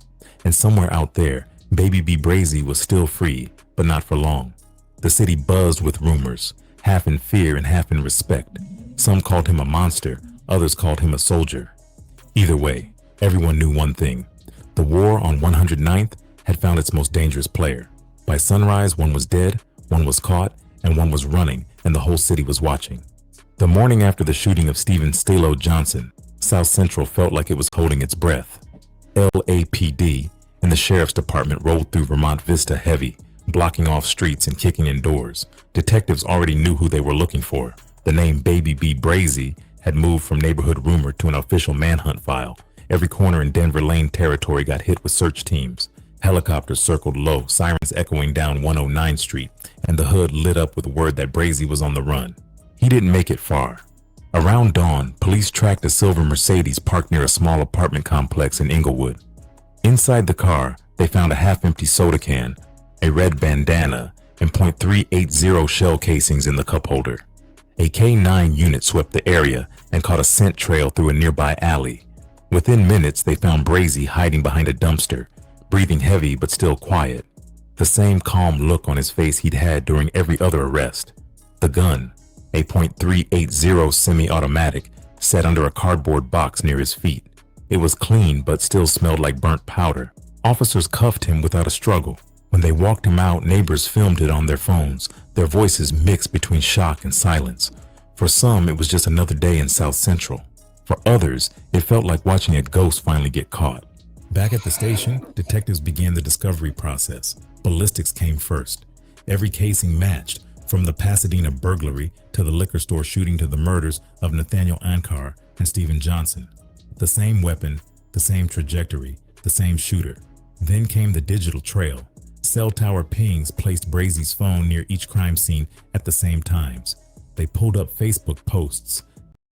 And somewhere out there, Baby B Brazy was still free, but not for long. The city buzzed with rumors, half in fear and half in respect. Some called him a monster, others called him a soldier. Either way, everyone knew one thing. The war on 109th had found its most dangerous player. By sunrise, one was dead, one was caught, and one was running, and the whole city was watching. The morning after the shooting of Stephen Stillo Johnson, South Central felt like it was holding its breath. LAPD and the sheriff's department rolled through Vermont Vista heavy, blocking off streets and kicking in doors. Detectives already knew who they were looking for. The name Baby B Brazy had moved from neighborhood rumor to an official manhunt file. Every corner in Denver Lane territory got hit with search teams. Helicopters circled low, sirens echoing down 109th Street, and the hood lit up with word that Brazy was on the run. He didn't make it far. Around dawn, police tracked a silver Mercedes parked near a small apartment complex in Inglewood. Inside the car, they found a half-empty soda can, a red bandana, and .380 shell casings in the cup holder. A K-9 unit swept the area and caught a scent trail through a nearby alley. Within minutes, they found Brazy hiding behind a dumpster, breathing heavy but still quiet. The same calm look on his face he'd had during every other arrest. The gun, a .380 semi-automatic, sat under a cardboard box near his feet. It was clean but still smelled like burnt powder. Officers cuffed him without a struggle. When they walked him out, neighbors filmed it on their phones, their voices mixed between shock and silence. For some, it was just another day in South Central. For others, it felt like watching a ghost finally get caught. Back at the station, detectives began the discovery process. Ballistics came first. Every casing matched, from the Pasadena burglary to the liquor store shooting to the murders of Nathaniel Ankar and Stephen Johnson. The same weapon, the same trajectory, the same shooter. Then came the digital trail. Cell tower pings placed Brazy's phone near each crime scene at the same times. They pulled up Facebook posts,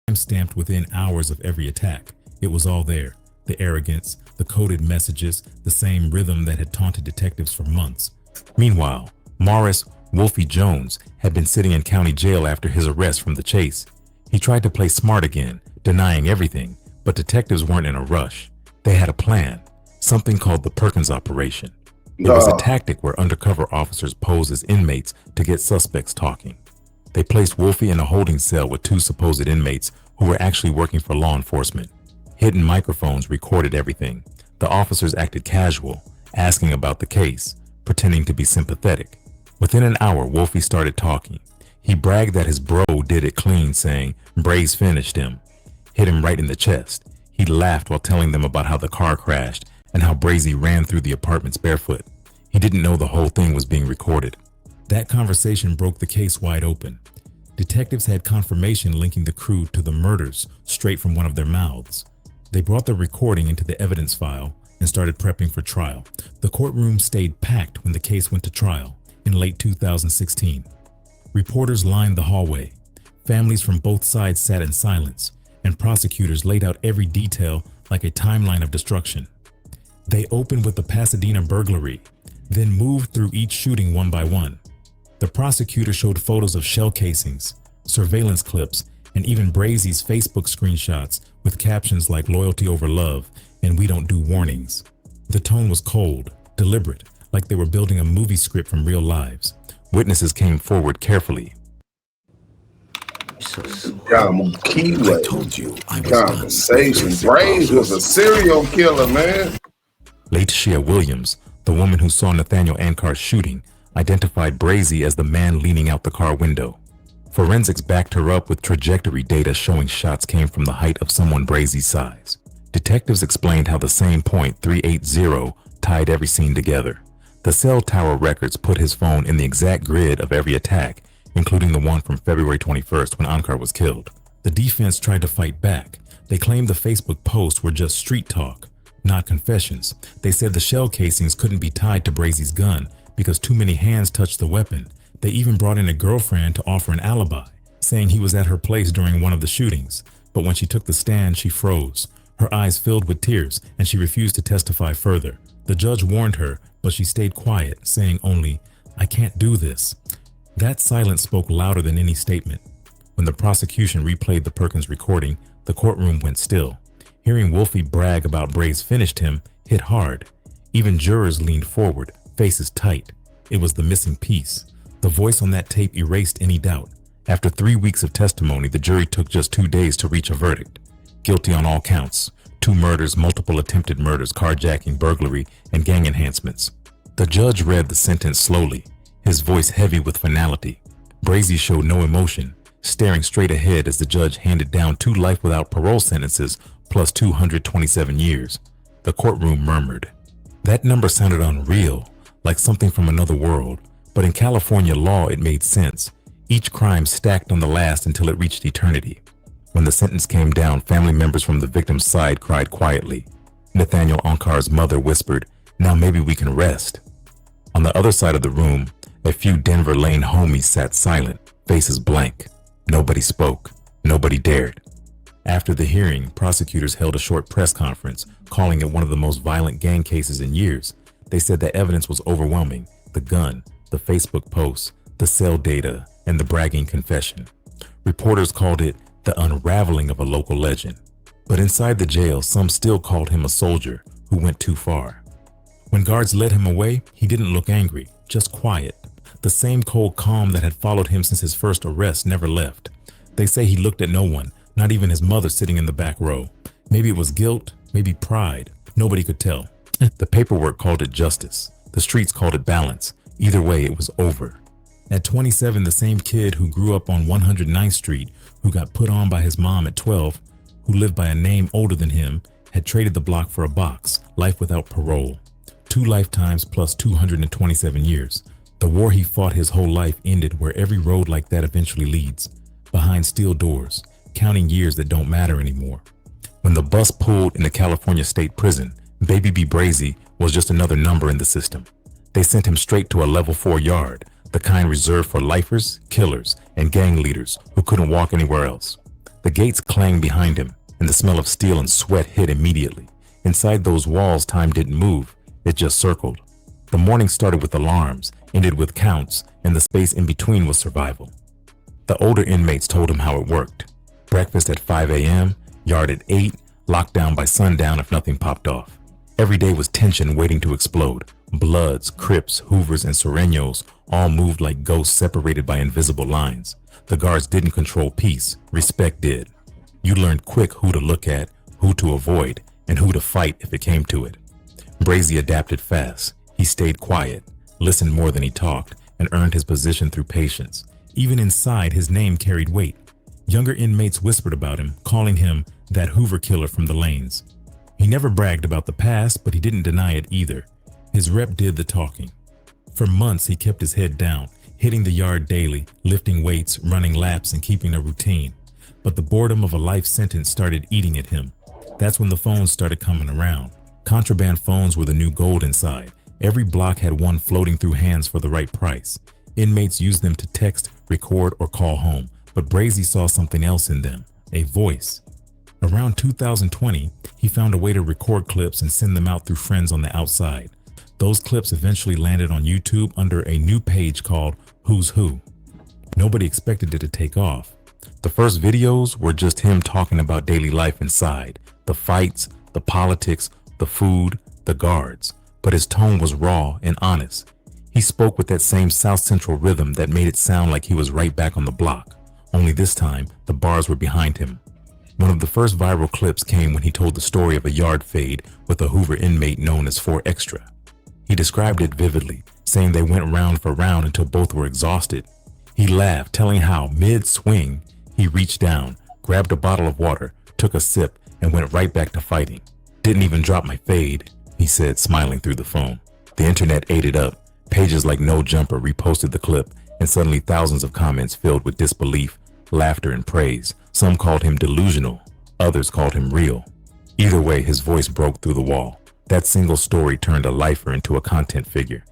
time-stamped within hours of every attack. It was all there. The arrogance, the coded messages, the same rhythm that had taunted detectives for months. Meanwhile, Morris Wolfie Jones had been sitting in county jail after his arrest from the chase. He tried to play smart again, denying everything, but detectives weren't in a rush. They had a plan, something called the Perkins Operation. It was a tactic where undercover officers posed as inmates to get suspects talking. They placed Wolfie in a holding cell with two supposed inmates who were actually working for law enforcement. Hidden microphones recorded everything. The officers acted casual, asking about the case, pretending to be sympathetic. Within an hour, Wolfie started talking. He bragged that his bro did it clean, saying Braze finished him, hit him right in the chest. He laughed while telling them about how the car crashed and how Brazy ran through the apartments barefoot. He didn't know the whole thing was being recorded. That conversation broke the case wide open. Detectives had confirmation linking the crew to the murders straight from one of their mouths. They brought the recording into the evidence file and started prepping for trial. The courtroom stayed packed when the case went to trial in late 2016. Reporters lined the hallway. Families from both sides sat in silence, and prosecutors laid out every detail like a timeline of destruction. They opened with the Pasadena burglary, then moved through each shooting one by one. The prosecutor showed photos of shell casings, surveillance clips, and even Brazy's Facebook screenshots with captions like "loyalty over love" and "we don't do warnings." The tone was cold, deliberate, like they were building a movie script from real lives. Witnesses came forward carefully. Kiwe. I told you I was conversation. Braze was a serial killer, man. Laetitia Williams, the woman who saw Nathaniel Ankar's shooting, identified Brazy as the man leaning out the car window. Forensics backed her up with trajectory data showing shots came from the height of someone Brazy's size. Detectives explained how the same .380 tied every scene together. The cell tower records put his phone in the exact grid of every attack, including the one from February 21st when Ankar was killed. The defense tried to fight back. They claimed the Facebook posts were just street talk, not confessions. They said the shell casings couldn't be tied to Brazy's gun because too many hands touched the weapon. They even brought in a girlfriend to offer an alibi, saying he was at her place during one of the shootings. But when she took the stand, she froze. Her eyes filled with tears, and she refused to testify further. The judge warned her, but she stayed quiet, saying only, "I can't do this." That silence spoke louder than any statement. When the prosecution replayed the Perkins recording, the courtroom went still. Hearing Wolfie brag about Brazy finished him hit hard. Even jurors leaned forward, faces tight. It was the missing piece. The voice on that tape erased any doubt. After 3 weeks of testimony, the jury took just 2 days to reach a verdict. Guilty on all counts. 2 murders, multiple attempted murders, carjacking, burglary, and gang enhancements. The judge read the sentence slowly, his voice heavy with finality. Brazy showed no emotion, staring straight ahead as the judge handed down 2 life without parole sentences plus 227 years. The courtroom murmured. That number sounded unreal, like something from another world. But in California law, it made sense. Each crime stacked on the last until it reached eternity. When the sentence came down, family members from the victim's side cried quietly. Nathaniel Ankar's mother whispered, "Now maybe we can rest." On the other side of the room, a few Denver Lane homies sat silent, faces blank. Nobody spoke. Nobody dared. After the hearing, prosecutors held a short press conference, calling it one of the most violent gang cases in years. They said the evidence was overwhelming. The gun, the Facebook posts, the cell data, and the bragging confession. Reporters called it the unraveling of a local legend. But inside the jail, some still called him a soldier who went too far. When guards led him away, he didn't look angry, just quiet. The same cold calm that had followed him since his first arrest never left. They say he looked at no one, not even his mother sitting in the back row. Maybe it was guilt, maybe pride. Nobody could tell. The paperwork called it justice. The streets called it balance. Either way, it was over. At 27, the same kid who grew up on 109th Street, who got put on by his mom at 12, who lived by a name older than him, had traded the block for a box, life without parole. 2 lifetimes plus 227 years. The war he fought his whole life ended where every road like that eventually leads, behind steel doors, counting years that don't matter anymore. When the bus pulled into California State Prison, Baby B Brazy was just another number in the system. They sent him straight to a level 4 yard, the kind reserved for lifers, killers, and gang leaders who couldn't walk anywhere else. The gates clanged behind him, and the smell of steel and sweat hit immediately. Inside those walls, time didn't move, it just circled. The morning started with alarms, ended with counts, and the space in between was survival. The older inmates told him how it worked. Breakfast at 5 a.m., yard at 8, lockdown by sundown if nothing popped off. Every day was tension waiting to explode. Bloods, Crips, Hoovers, and Sureños all moved like ghosts separated by invisible lines. The guards didn't control peace, respect did. You learned quick who to look at, who to avoid, and who to fight if it came to it. Brazy adapted fast. He stayed quiet, listened more than he talked, and earned his position through patience. Even inside, his name carried weight. Younger inmates whispered about him, calling him that Hoover killer from the lanes. He never bragged about the past, but he didn't deny it either. His rep did the talking. For months, he kept his head down, hitting the yard daily, lifting weights, running laps, and keeping a routine. But the boredom of a life sentence started eating at him. That's when the phones started coming around. Contraband phones were the new gold inside. Every block had one floating through hands for the right price. Inmates used them to text, record, or call home. But Brazy saw something else in them, a voice. Around 2020, he found a way to record clips and send them out through friends on the outside. Those clips eventually landed on YouTube under a new page called Who's Who. Nobody expected it to take off. The first videos were just him talking about daily life inside, the fights, the politics, the food, the guards. But his tone was raw and honest. He spoke with that same South Central rhythm that made it sound like he was right back on the block. Only this time, the bars were behind him. One of the first viral clips came when he told the story of a yard fade with a Hoover inmate known as 4 Extra. He described it vividly, saying they went round for round until both were exhausted. He laughed, telling how, mid-swing, he reached down, grabbed a bottle of water, took a sip, and went right back to fighting. Didn't even drop my fade, he said, smiling through the phone. The internet ate it up. Pages like No Jumper reposted the clip, and suddenly thousands of comments filled with disbelief, laughter, and praise. Some called him delusional. Others called him real. Either way, his voice broke through the wall. That single story turned a lifer into a content figure.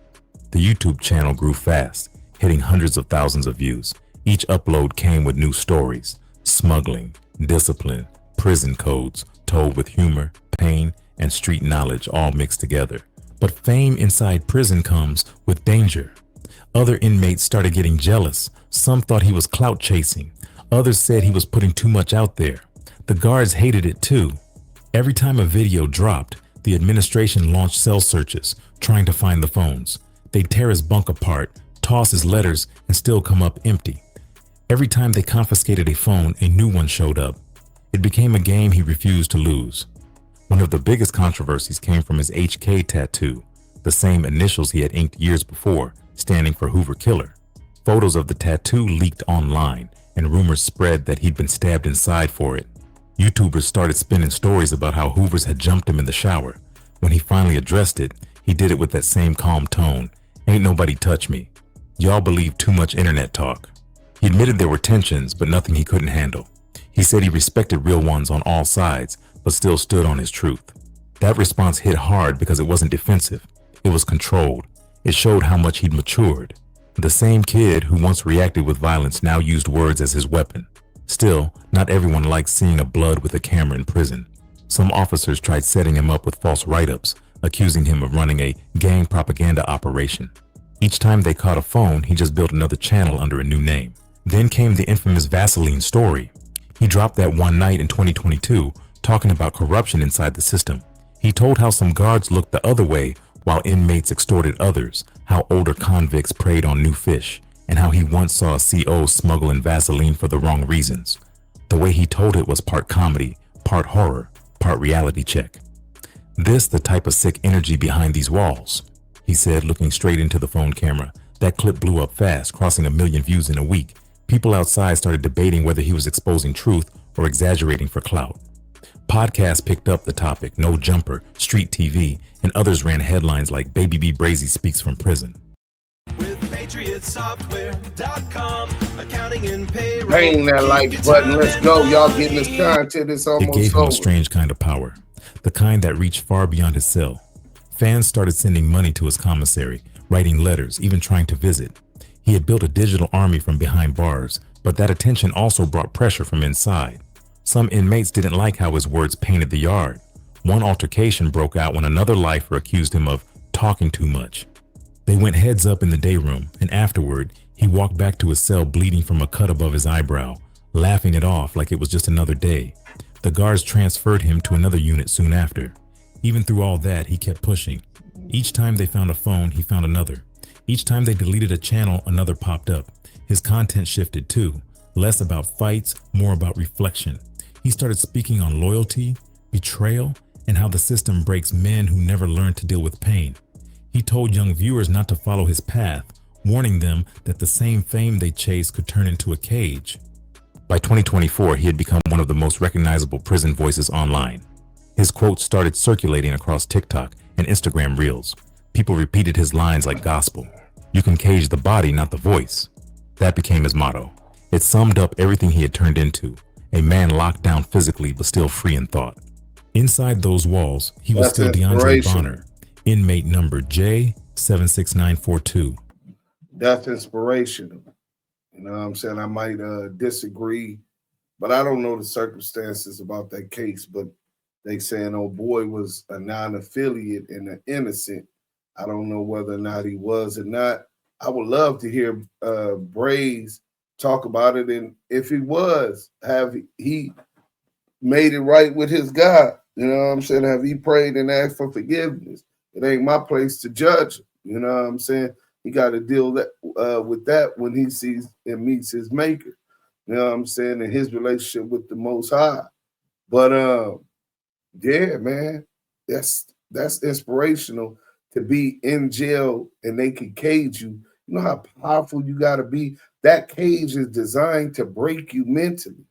The YouTube channel grew fast, hitting hundreds of thousands of views. Each upload came with new stories: smuggling, discipline, prison codes, told with humor, pain, and street knowledge all mixed together. But fame inside prison comes with danger. Other inmates started getting jealous. Some thought he was clout chasing. Others said he was putting too much out there. The guards hated it too. Every time a video dropped, the administration launched cell searches, trying to find the phones. They'd tear his bunk apart, toss his letters, and still come up empty. Every time they confiscated a phone, a new one showed up. It became a game he refused to lose. One of the biggest controversies came from his HK tattoo, the same initials he had inked years before, standing for Hoover Killer. Photos of the tattoo leaked online, and rumors spread that he'd been stabbed inside for it. YouTubers started spinning stories about how Hoovers had jumped him in the shower. When he finally addressed it, he did it with that same calm tone. "Ain't nobody touch me. Y'all believe too much internet talk." He admitted there were tensions, but nothing he couldn't handle. He said he respected real ones on all sides, but still stood on his truth. That response hit hard because it wasn't defensive. It was controlled. It showed how much he'd matured. The same kid who once reacted with violence now used words as his weapon. Still, not everyone likes seeing a blood with a camera in prison. Some officers tried setting him up with false write-ups, accusing him of running a gang propaganda operation. Each time they caught a phone, he just built another channel under a new name. Then came the infamous Vaseline story. He dropped that one night in 2022, talking about corruption inside the system. He told how some guards looked the other way while inmates extorted others, how older convicts preyed on new fish, and how he once saw a CO smuggle in Vaseline for the wrong reasons. The way he told it was part comedy, part horror, part reality check. "This the type of sick energy behind these walls," he said, looking straight into the phone camera. That clip blew up fast, crossing 1 million views in a week. People outside started debating whether he was exposing truth or exaggerating for clout. Podcasts picked up the topic, No Jumper, Street TV, and others ran headlines like Baby B Brazy speaks from prison. Bang that like button. Let's go. Y'all getting this content. It's almost over. It gave him a strange kind of power, the kind that reached far beyond his cell. Fans started sending money to his commissary, writing letters, even trying to visit. He had built a digital army from behind bars, but that attention also brought pressure from inside. Some inmates didn't like how his words painted the yard. One altercation broke out when another lifer accused him of talking too much. They went heads up in the day room, and afterward, he walked back to his cell bleeding from a cut above his eyebrow, laughing it off like it was just another day. The guards transferred him to another unit soon after. Even through all that, he kept pushing. Each time they found a phone, he found another. Each time they deleted a channel, another popped up. His content shifted too, less about fights, more about reflection. He started speaking on loyalty, betrayal, and how the system breaks men who never learned to deal with pain. He told young viewers not to follow his path, warning them that the same fame they chased could turn into a cage. By 2024, he had become one of the most recognizable prison voices online. His quotes started circulating across TikTok and Instagram Reels. People repeated his lines like gospel. "You can cage the body, not the voice." That became his motto. It summed up everything he had turned into, a man locked down physically but still free in thought. Inside those walls, he was still DeAndre Bonner, inmate number J76942. That's inspirational. You know what I'm saying? I might disagree, but I don't know the circumstances about that case. But they saying old boy was a non-affiliate and an innocent. I don't know whether or not he was or not. I would love to hear Braze talk about it, and if he was, have he made it right with his God? You know what I'm saying? Have he prayed and asked for forgiveness? It ain't my place to judge him. You know what I'm saying? He got to deal with that when he sees and meets his maker. You know what I'm saying? And his relationship with the Most High. But yeah, man, that's inspirational to be in jail and they can cage you. You know how powerful you got to be? That cage is designed to break you mentally.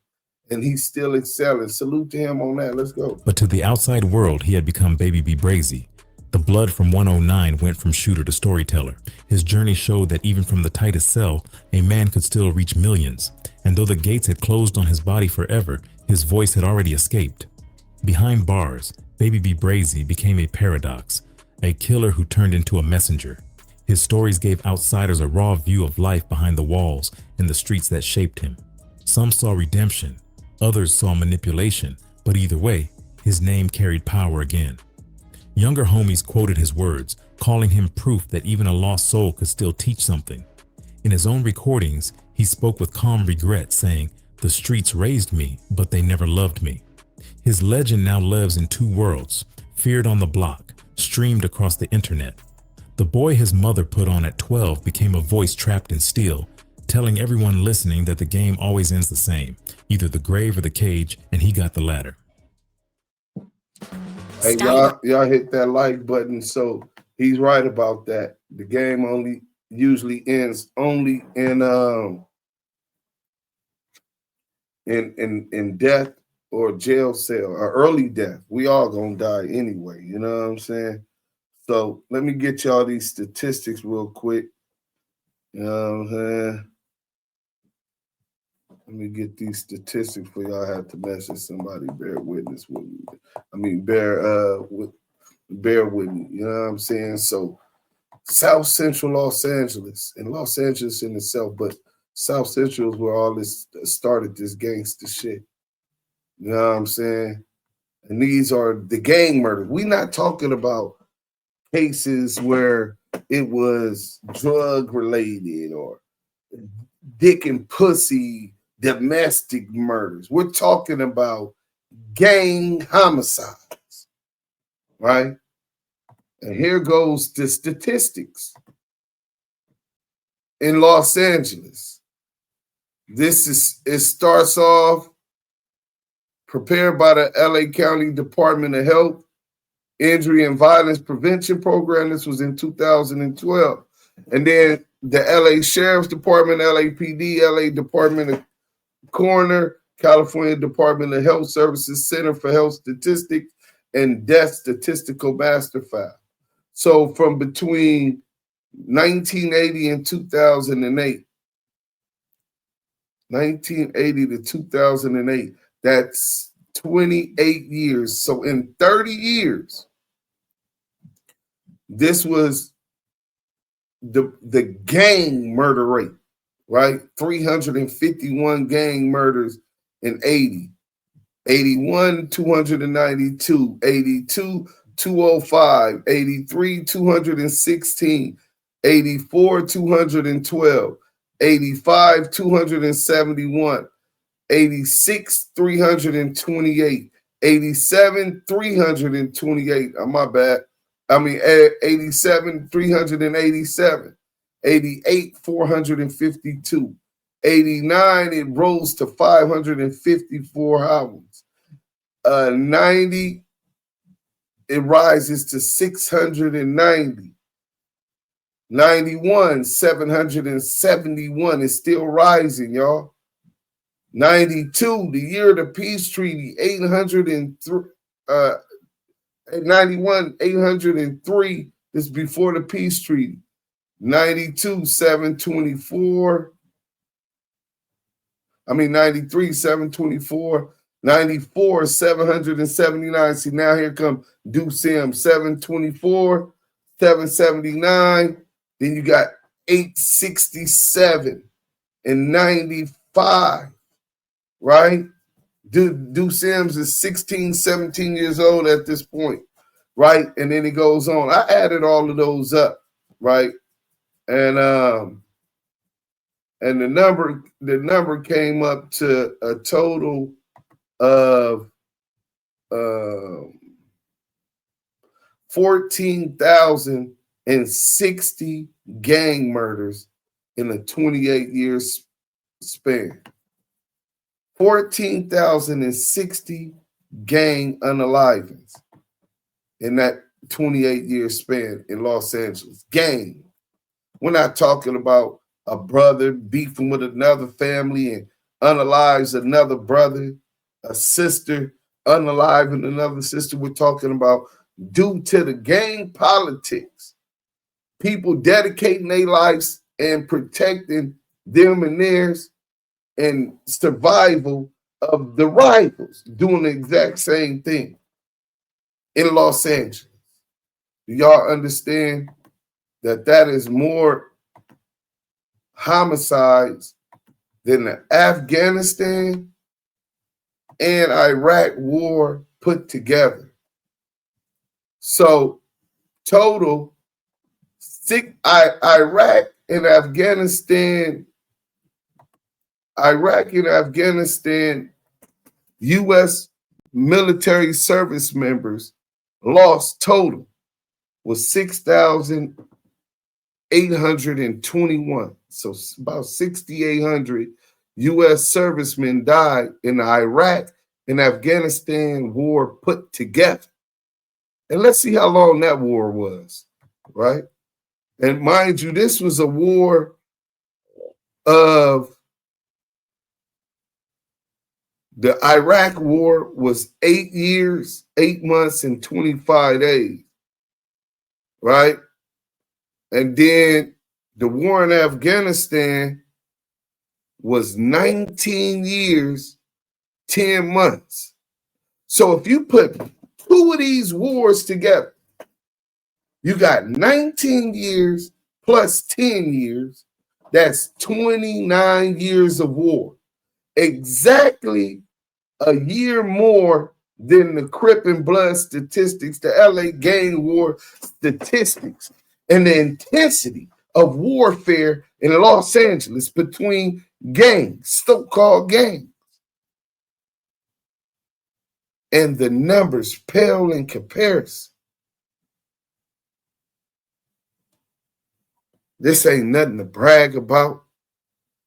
And he's still excelling. Salute to him on that. Let's go. But to the outside world, he had become Baby B Brazy. The blood from 109 went from shooter to storyteller. His journey showed that even from the tightest cell, a man could still reach millions. And though the gates had closed on his body forever, his voice had already escaped. Behind bars, Baby B Brazy became a paradox, a killer who turned into a messenger. His stories gave outsiders a raw view of life behind the walls and the streets that shaped him. Some saw redemption, others saw manipulation, but either way, his name carried power again. Younger homies quoted his words, calling him proof that even a lost soul could still teach something. In his own recordings, he spoke with calm regret, saying, "The streets raised me, but they never loved me." His legend now lives in two worlds, feared on the block, streamed across the internet. The boy his mother put on at 12 became a voice trapped in steel, telling everyone listening that the game always ends the same, either the grave or the cage, and he got the latter. Hey, y'all hit that like button. So he's right about that. The game only usually ends only in death or jail cell or early death. We all gonna die anyway, you know what I'm saying? So let me get y'all these statistics real quick. You know what I'm saying? Let me get these statistics for y'all. Have to message somebody. Bear witness with me. I mean, bear with me. You know what I'm saying? So, South Central Los Angeles, and Los Angeles in itself, but South Central is where all this started. This gangster shit. You know what I'm saying? And these are the gang murders. We're not talking about cases where it was drug related or dick and pussy domestic murders. We're talking about gang homicides, right? And here goes the statistics. In Los Angeles, it starts off prepared by the LA County Department of Health Injury and Violence Prevention Program. This was in 2012. And then the LA Sheriff's Department, LAPD, LA Department of Coroner, California Department of Health Services, Center for Health Statistics, and Death Statistical Master File. So from between 1980 and 2008, 1980 to 2008, that's 28 years. So in 30 years, this was the gang murder rate, right? 351 gang murders in 80. 81, 292, 82, 205, 83, 216, 84, 212, 85, 271, 86, 328, 87, 328. My bad. 87, 387, 88, 452, 89, it rose to 554 albums. 90, it rises to 690. 91, 771 is still rising, y'all. 92, the year of the peace treaty, 803. 91, 803 is before the peace treaty. 92, 724. 93, 724. 94, 779. See, now here come Duse, 724, 779. Then you got 867 and 95, right? Duse is 16, 17 years old at this point, right? And then it goes on. I added all of those up, right? And the number came up to a total of 14,060 gang murders in a 28-year span. 14,060 gang unalivings in that 28-year span in Los Angeles. Gang. We're not talking about a brother beefing with another family and unalives another brother, a sister unaliving another sister. We're talking about due to the gang politics, people dedicating their lives and protecting them and theirs and survival of the rivals doing the exact same thing in Los Angeles. Do y'all understand that that is more homicides than the Afghanistan and Iraq war put together? So total, Iraq and Afghanistan, U.S. military service members lost total was 6,821. So about 6,800 U.S. servicemen died in the Iraq and Afghanistan war put together. And let's see how long that war was, right? And mind you, this was a war of the Iraq war was 8 years, 8 months, and 25 days, right? And then the war in Afghanistan was 19 years, 10 months. So if you put two of these wars together, you got 19 years plus 10 years. That's 29 years of war. Exactly a year more than the Crip and Blood statistics, the LA gang war statistics, and the intensity of warfare in Los Angeles between gangs, so-called gangs. And the numbers pale in comparison. This ain't nothing to brag about.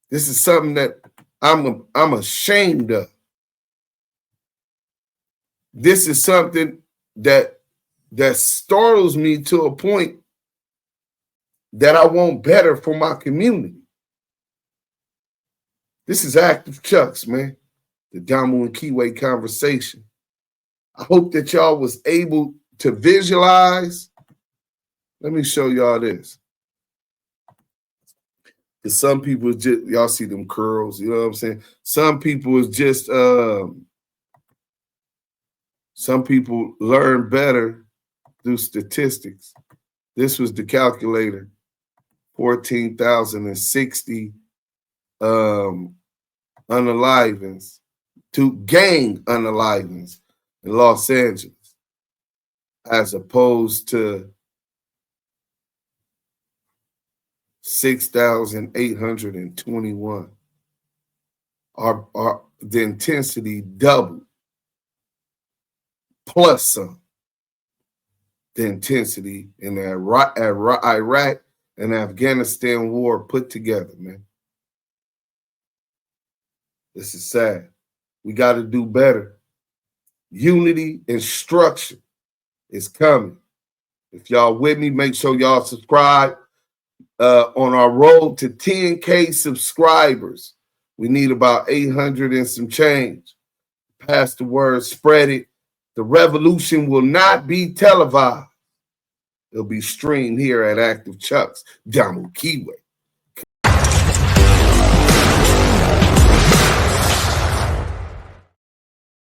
This is something that I'm ashamed of. This is something that startles me to a point that I want better for my community. This is Active Chucks, man. The Damu and Kiwe conversation. I hope that y'all was able to visualize. Let me show y'all this. Because some people just, y'all see them curls, you know what I'm saying? Some people is just, some people learn better through statistics. This was the calculator, 14,060 unalivings, to gang unalivings in Los Angeles, as opposed to 6,821. The intensity doubled, plus some. The intensity in the Iraq and Afghanistan war put together, man. This is sad. We got to do better. Unity and structure is coming. If y'all with me, make sure y'all subscribe. On our road to 10K subscribers, we need about 800 and some change. Pass the word, spread it. The revolution will not be televised. It'll be streamed here at Active Chucks, Damu Kiwe.